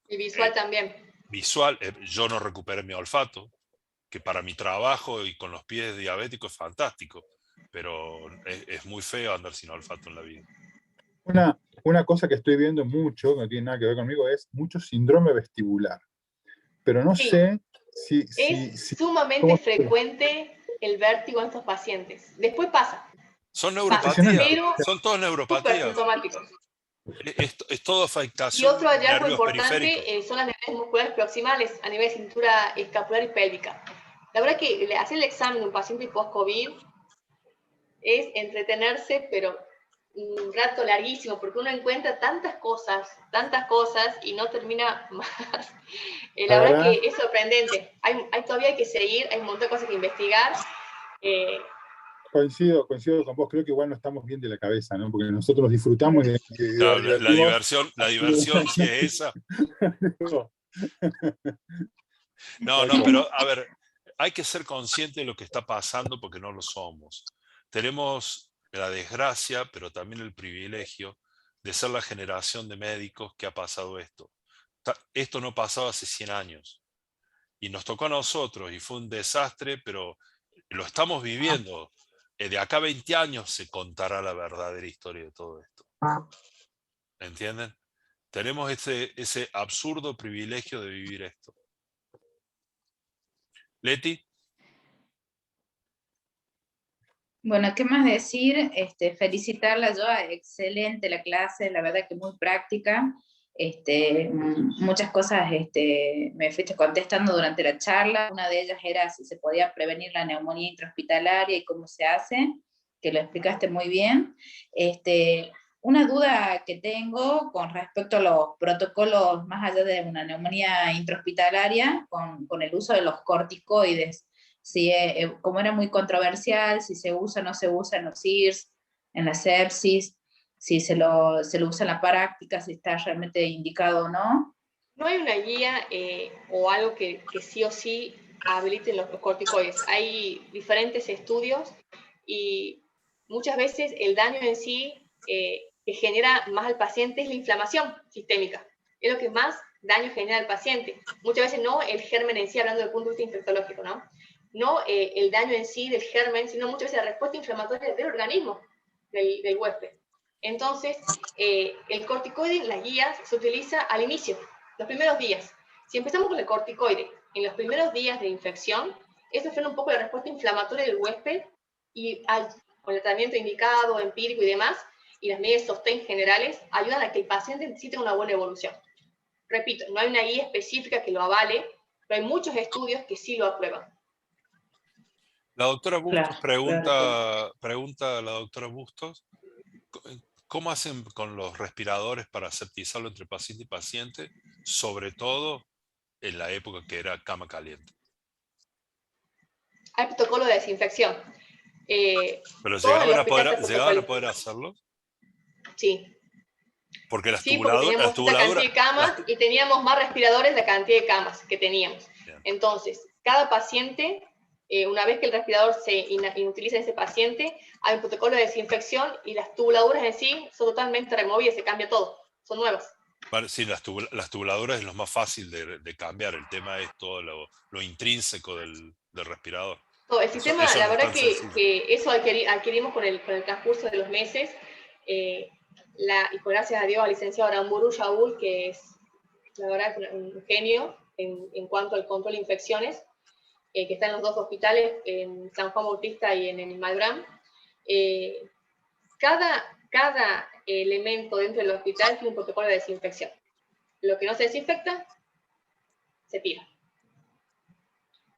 Y visual también. Visual, yo no recuperé mi olfato, que para mi trabajo y con los pies diabéticos es fantástico, pero es muy feo andar sin olfato en la vida. Una cosa que estoy viendo mucho, que no tiene nada que ver conmigo, es mucho síndrome vestibular. Pero no sé si... Es sumamente frecuente el vértigo en estos pacientes. Después pasa. Son neuropatías, son todas neuropatías. Es todo afectación. Y otro hallazgo importante son las neuronas musculares proximales a nivel de cintura escapular y pélvica. La verdad que hacer el examen de un paciente post-COVID es entretenerse, pero un rato larguísimo, porque uno encuentra tantas cosas, y no termina más. La verdad que es sorprendente. Todavía hay que seguir, hay un montón de cosas que investigar. Coincido con vos, creo que igual no estamos bien de la cabeza, ¿no? Porque nosotros nos disfrutamos de la diversión sí es esa. No, pero a ver, hay que ser consciente de lo que está pasando porque no lo somos. Tenemos la desgracia, pero también el privilegio de ser la generación de médicos que ha pasado esto. Esto no pasaba hace 100 años. Y nos tocó a nosotros y fue un desastre, pero lo estamos viviendo. De acá a 20 años se contará la verdadera historia de todo esto. ¿Entienden? Tenemos ese absurdo privilegio de vivir esto. Leti. Bueno, ¿qué más decir? Felicitarla yo, excelente la clase, la verdad que muy práctica. Muchas cosas me fuiste contestando durante la charla. Una de ellas era si se podía prevenir la neumonía intrahospitalaria y cómo se hace, que lo explicaste muy bien. Una duda que tengo con respecto a los protocolos, más allá de una neumonía intrahospitalaria, con el uso de los corticoides. Si, como era muy controversial, si se usa o no se usa en los CIRS, en la sepsis, si se lo usa en la práctica, si está realmente indicado o no. No hay una guía o algo que sí o sí habiliten los corticoides. Hay diferentes estudios y muchas veces el daño en sí que genera más al paciente es la inflamación sistémica. Es lo que más daño genera al paciente. Muchas veces no el germen en sí, hablando desde el punto de vista infectológico, ¿no? No el daño en sí del germen, sino muchas veces la respuesta inflamatoria del organismo del huésped. Entonces, el corticoide, las guías, se utiliza al inicio, los primeros días. Si empezamos con el corticoide en los primeros días de infección, Eso frena un poco la respuesta inflamatoria del huésped y con el tratamiento indicado, empírico y demás, y las medidas de sostén generales, ayudan a que el paciente sí tenga una buena evolución. Repito, no hay una guía específica que lo avale, pero hay muchos estudios que sí lo aprueban. La doctora Bustos Claro. pregunta a la doctora Bustos, ¿cómo hacen con los respiradores para aseptizarlo entre paciente y paciente? Sobre todo en la época que era cama caliente. Hay protocolo de desinfección. ¿Pero Todo el hospital llegaban a poder hacerlo? Sí. Porque las Sí, porque teníamos esta cantidad de camas y teníamos más respiradores de la cantidad de camas que teníamos. Bien. Entonces, cada paciente, una vez que el respirador se inutiliza en ese paciente, hay un protocolo de desinfección y las tubuladuras en sí son totalmente removidas, se cambia todo, son nuevas. Vale, sí, las tubuladuras es lo más fácil de cambiar. El tema es todo lo intrínseco del respirador. Todo, el sistema, Eso la no es verdad tan sencillo. que eso adquirimos con el transcurso de los meses. Y gracias a Dios al licenciado Aramburu Shaul, que es la verdad un genio en cuanto al control de infecciones, que está en los dos hospitales, en San Juan Bautista y en el Malbrán. Cada elemento dentro del hospital tiene un protocolo de desinfección. Lo que no se desinfecta, se tira.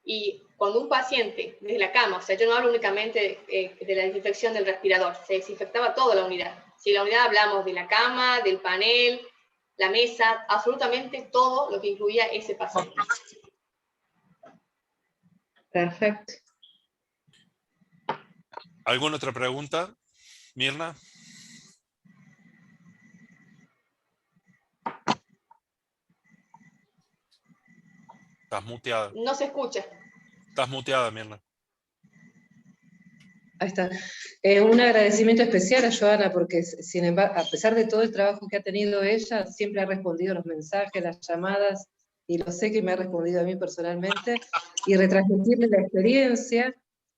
Y cuando un paciente, desde la cama, o sea, yo no hablo únicamente de la desinfección del respirador, se desinfectaba toda la unidad. Si la unidad hablamos de la cama, del panel, la mesa, absolutamente todo lo que incluía ese paciente. Perfecto. ¿Alguna otra pregunta, Mirna? Estás muteada. No se escucha. Estás muteada, Mirna. Ahí está. Un agradecimiento especial a Joana, porque sin embargo, a pesar de todo el trabajo que ha tenido ella, siempre ha respondido a los mensajes, las llamadas, y lo sé que me ha respondido a mí personalmente, y retransmitirle la experiencia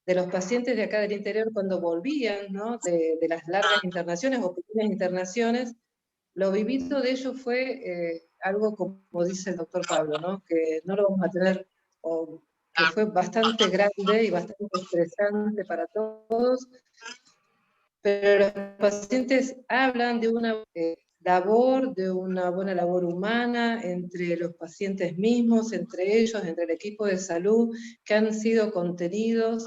de los pacientes de acá del interior cuando volvían, ¿no? de las largas internaciones o pequeñas internaciones. Lo vivido de ellos fue algo, como dice el doctor Pablo, ¿no? Que no lo vamos a tener, o que fue bastante grande y bastante estresante para todos, pero los pacientes hablan de una labor, de una buena labor humana entre los pacientes mismos, entre ellos, entre el equipo de salud, que han sido contenidos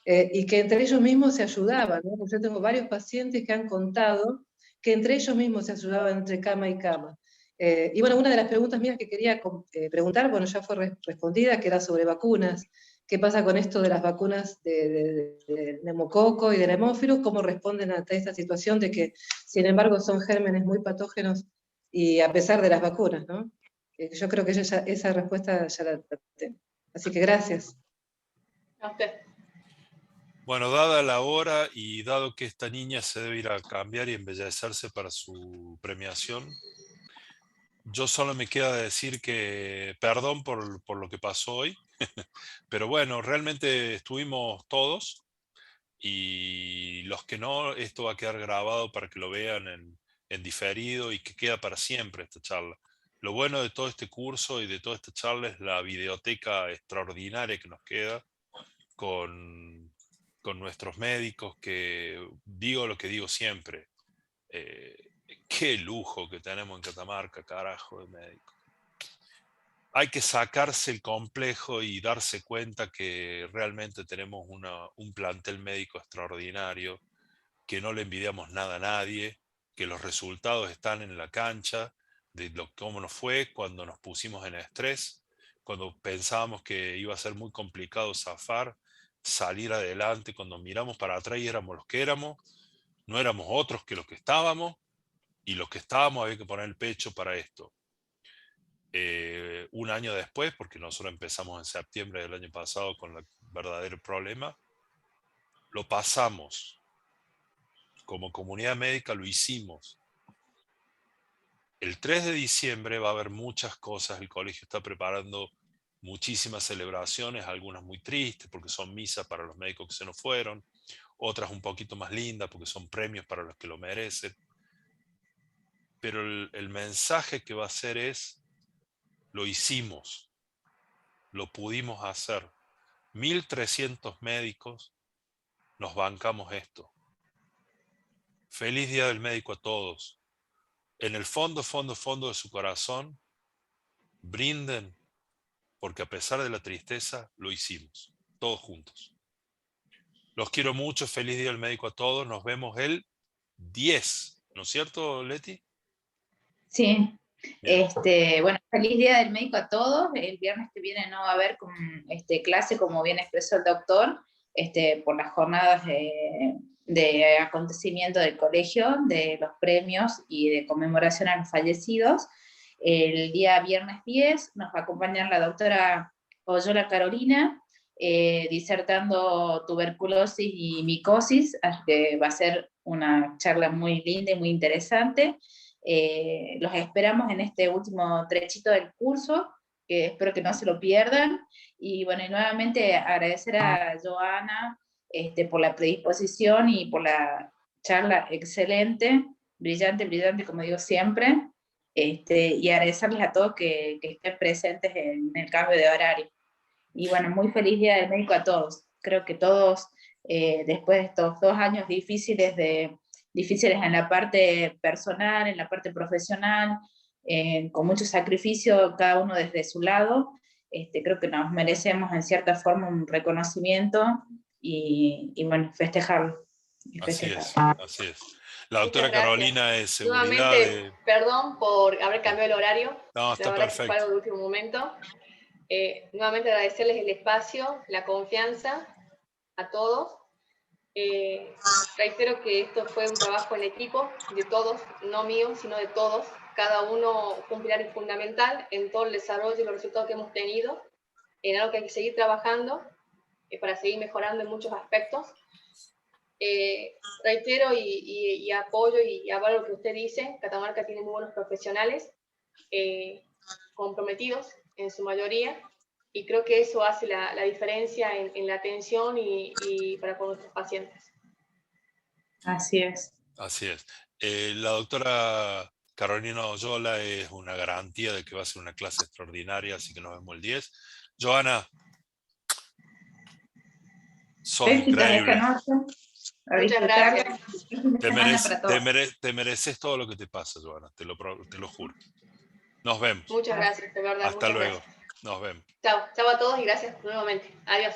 y que entre ellos mismos se ayudaban, ¿no? Yo tengo varios pacientes que han contado que entre ellos mismos se ayudaban entre cama y cama. Y bueno, una de las preguntas mías que quería preguntar, bueno, ya fue respondida, que era sobre vacunas. ¿Qué pasa con esto de las vacunas del neumococo y del hemófilus? ¿Cómo responden ante esta situación de que, sin embargo, son gérmenes muy patógenos y a pesar de las vacunas, ¿no? Yo creo que esa respuesta ya la tengo. Así que gracias. A usted. Bueno, dada la hora y dado que esta niña se debe ir a cambiar y embellecerse para su premiación, yo solo me queda decir que perdón por lo que pasó hoy, pero bueno, realmente estuvimos todos y los que no, esto va a quedar grabado para que lo vean en diferido y que queda para siempre esta charla. Lo bueno de todo este curso y de toda esta charla es la videoteca extraordinaria que nos queda con nuestros médicos, que digo lo que digo siempre. Qué lujo que tenemos en Catamarca, carajo de médicos. Hay que sacarse el complejo y darse cuenta que realmente tenemos un plantel médico extraordinario, que no le envidiamos nada a nadie, que los resultados están en la cancha, de cómo nos fue cuando nos pusimos en estrés, cuando pensábamos que iba a ser muy complicado zafar, salir adelante, cuando miramos para atrás y éramos los que éramos, no éramos otros que los que estábamos, y los que estábamos había que poner el pecho para esto. Un año después, porque nosotros empezamos en septiembre del año pasado con el verdadero problema, lo pasamos. Como comunidad médica lo hicimos. El 3 de diciembre va a haber muchas cosas, el colegio está preparando muchísimas celebraciones, algunas muy tristes porque son misas para los médicos que se nos fueron, otras un poquito más lindas porque son premios para los que lo merecen. Pero el mensaje que va a ser es, lo hicimos, lo pudimos hacer. 1.300 médicos nos bancamos esto. Feliz Día del Médico a todos. En el fondo de su corazón, brinden, porque a pesar de la tristeza, lo hicimos, todos juntos. Los quiero mucho, feliz Día del Médico a todos. Nos vemos el 10, ¿no es cierto, Leti? Sí. Bien. Bueno, feliz Día del Médico a todos. El viernes que viene no va a haber clase, como bien expresó el doctor, por las jornadas de acontecimiento del colegio, de los premios y de conmemoración a los fallecidos. El día viernes 10 nos va a acompañar la doctora Oyola Carolina, disertando tuberculosis y micosis, así que va a ser una charla muy linda y muy interesante. Los esperamos en este último trechito del curso, que espero que no se lo pierdan. Y bueno, y nuevamente agradecer a Joana por la predisposición y por la charla excelente, brillante, brillante, como digo siempre. Y agradecerles a todos que estén presentes en el cambio de horario. Y bueno, muy feliz Día del Médico a todos. Creo que todos, después de estos 2 años difíciles en la parte personal, en la parte profesional, con mucho sacrificio, cada uno desde su lado, creo que nos merecemos en cierta forma un reconocimiento y bueno, festejarlo. Así es. La doctora Carolina es seguridad Nuevamente, perdón por haber cambiado el horario. No, está la verdad que fue perfecto. algo de último momento. Nuevamente agradecerles el espacio, la confianza a todos. Reitero que esto fue un trabajo en equipo de todos, no mío, sino de todos. Cada uno fue un pilar fundamental en todo el desarrollo y los resultados que hemos tenido, en algo que hay que seguir trabajando para seguir mejorando en muchos aspectos. Reitero y apoyo y avalo lo que usted dice. Catamarca tiene muy buenos profesionales, comprometidos en su mayoría, y creo que eso hace la diferencia en la atención y para con nuestros pacientes. Así es. Así es. La doctora Carolina Oyola es una garantía de que va a ser una clase extraordinaria, así que nos vemos el 10. Joana, sos increíble. Muchas gracias. Te mereces todo lo que te pasa, Joana, te lo juro. Nos vemos. Muchas gracias, de verdad. Hasta luego. Gracias. Nos vemos. Chao a todos y gracias nuevamente. Adiós.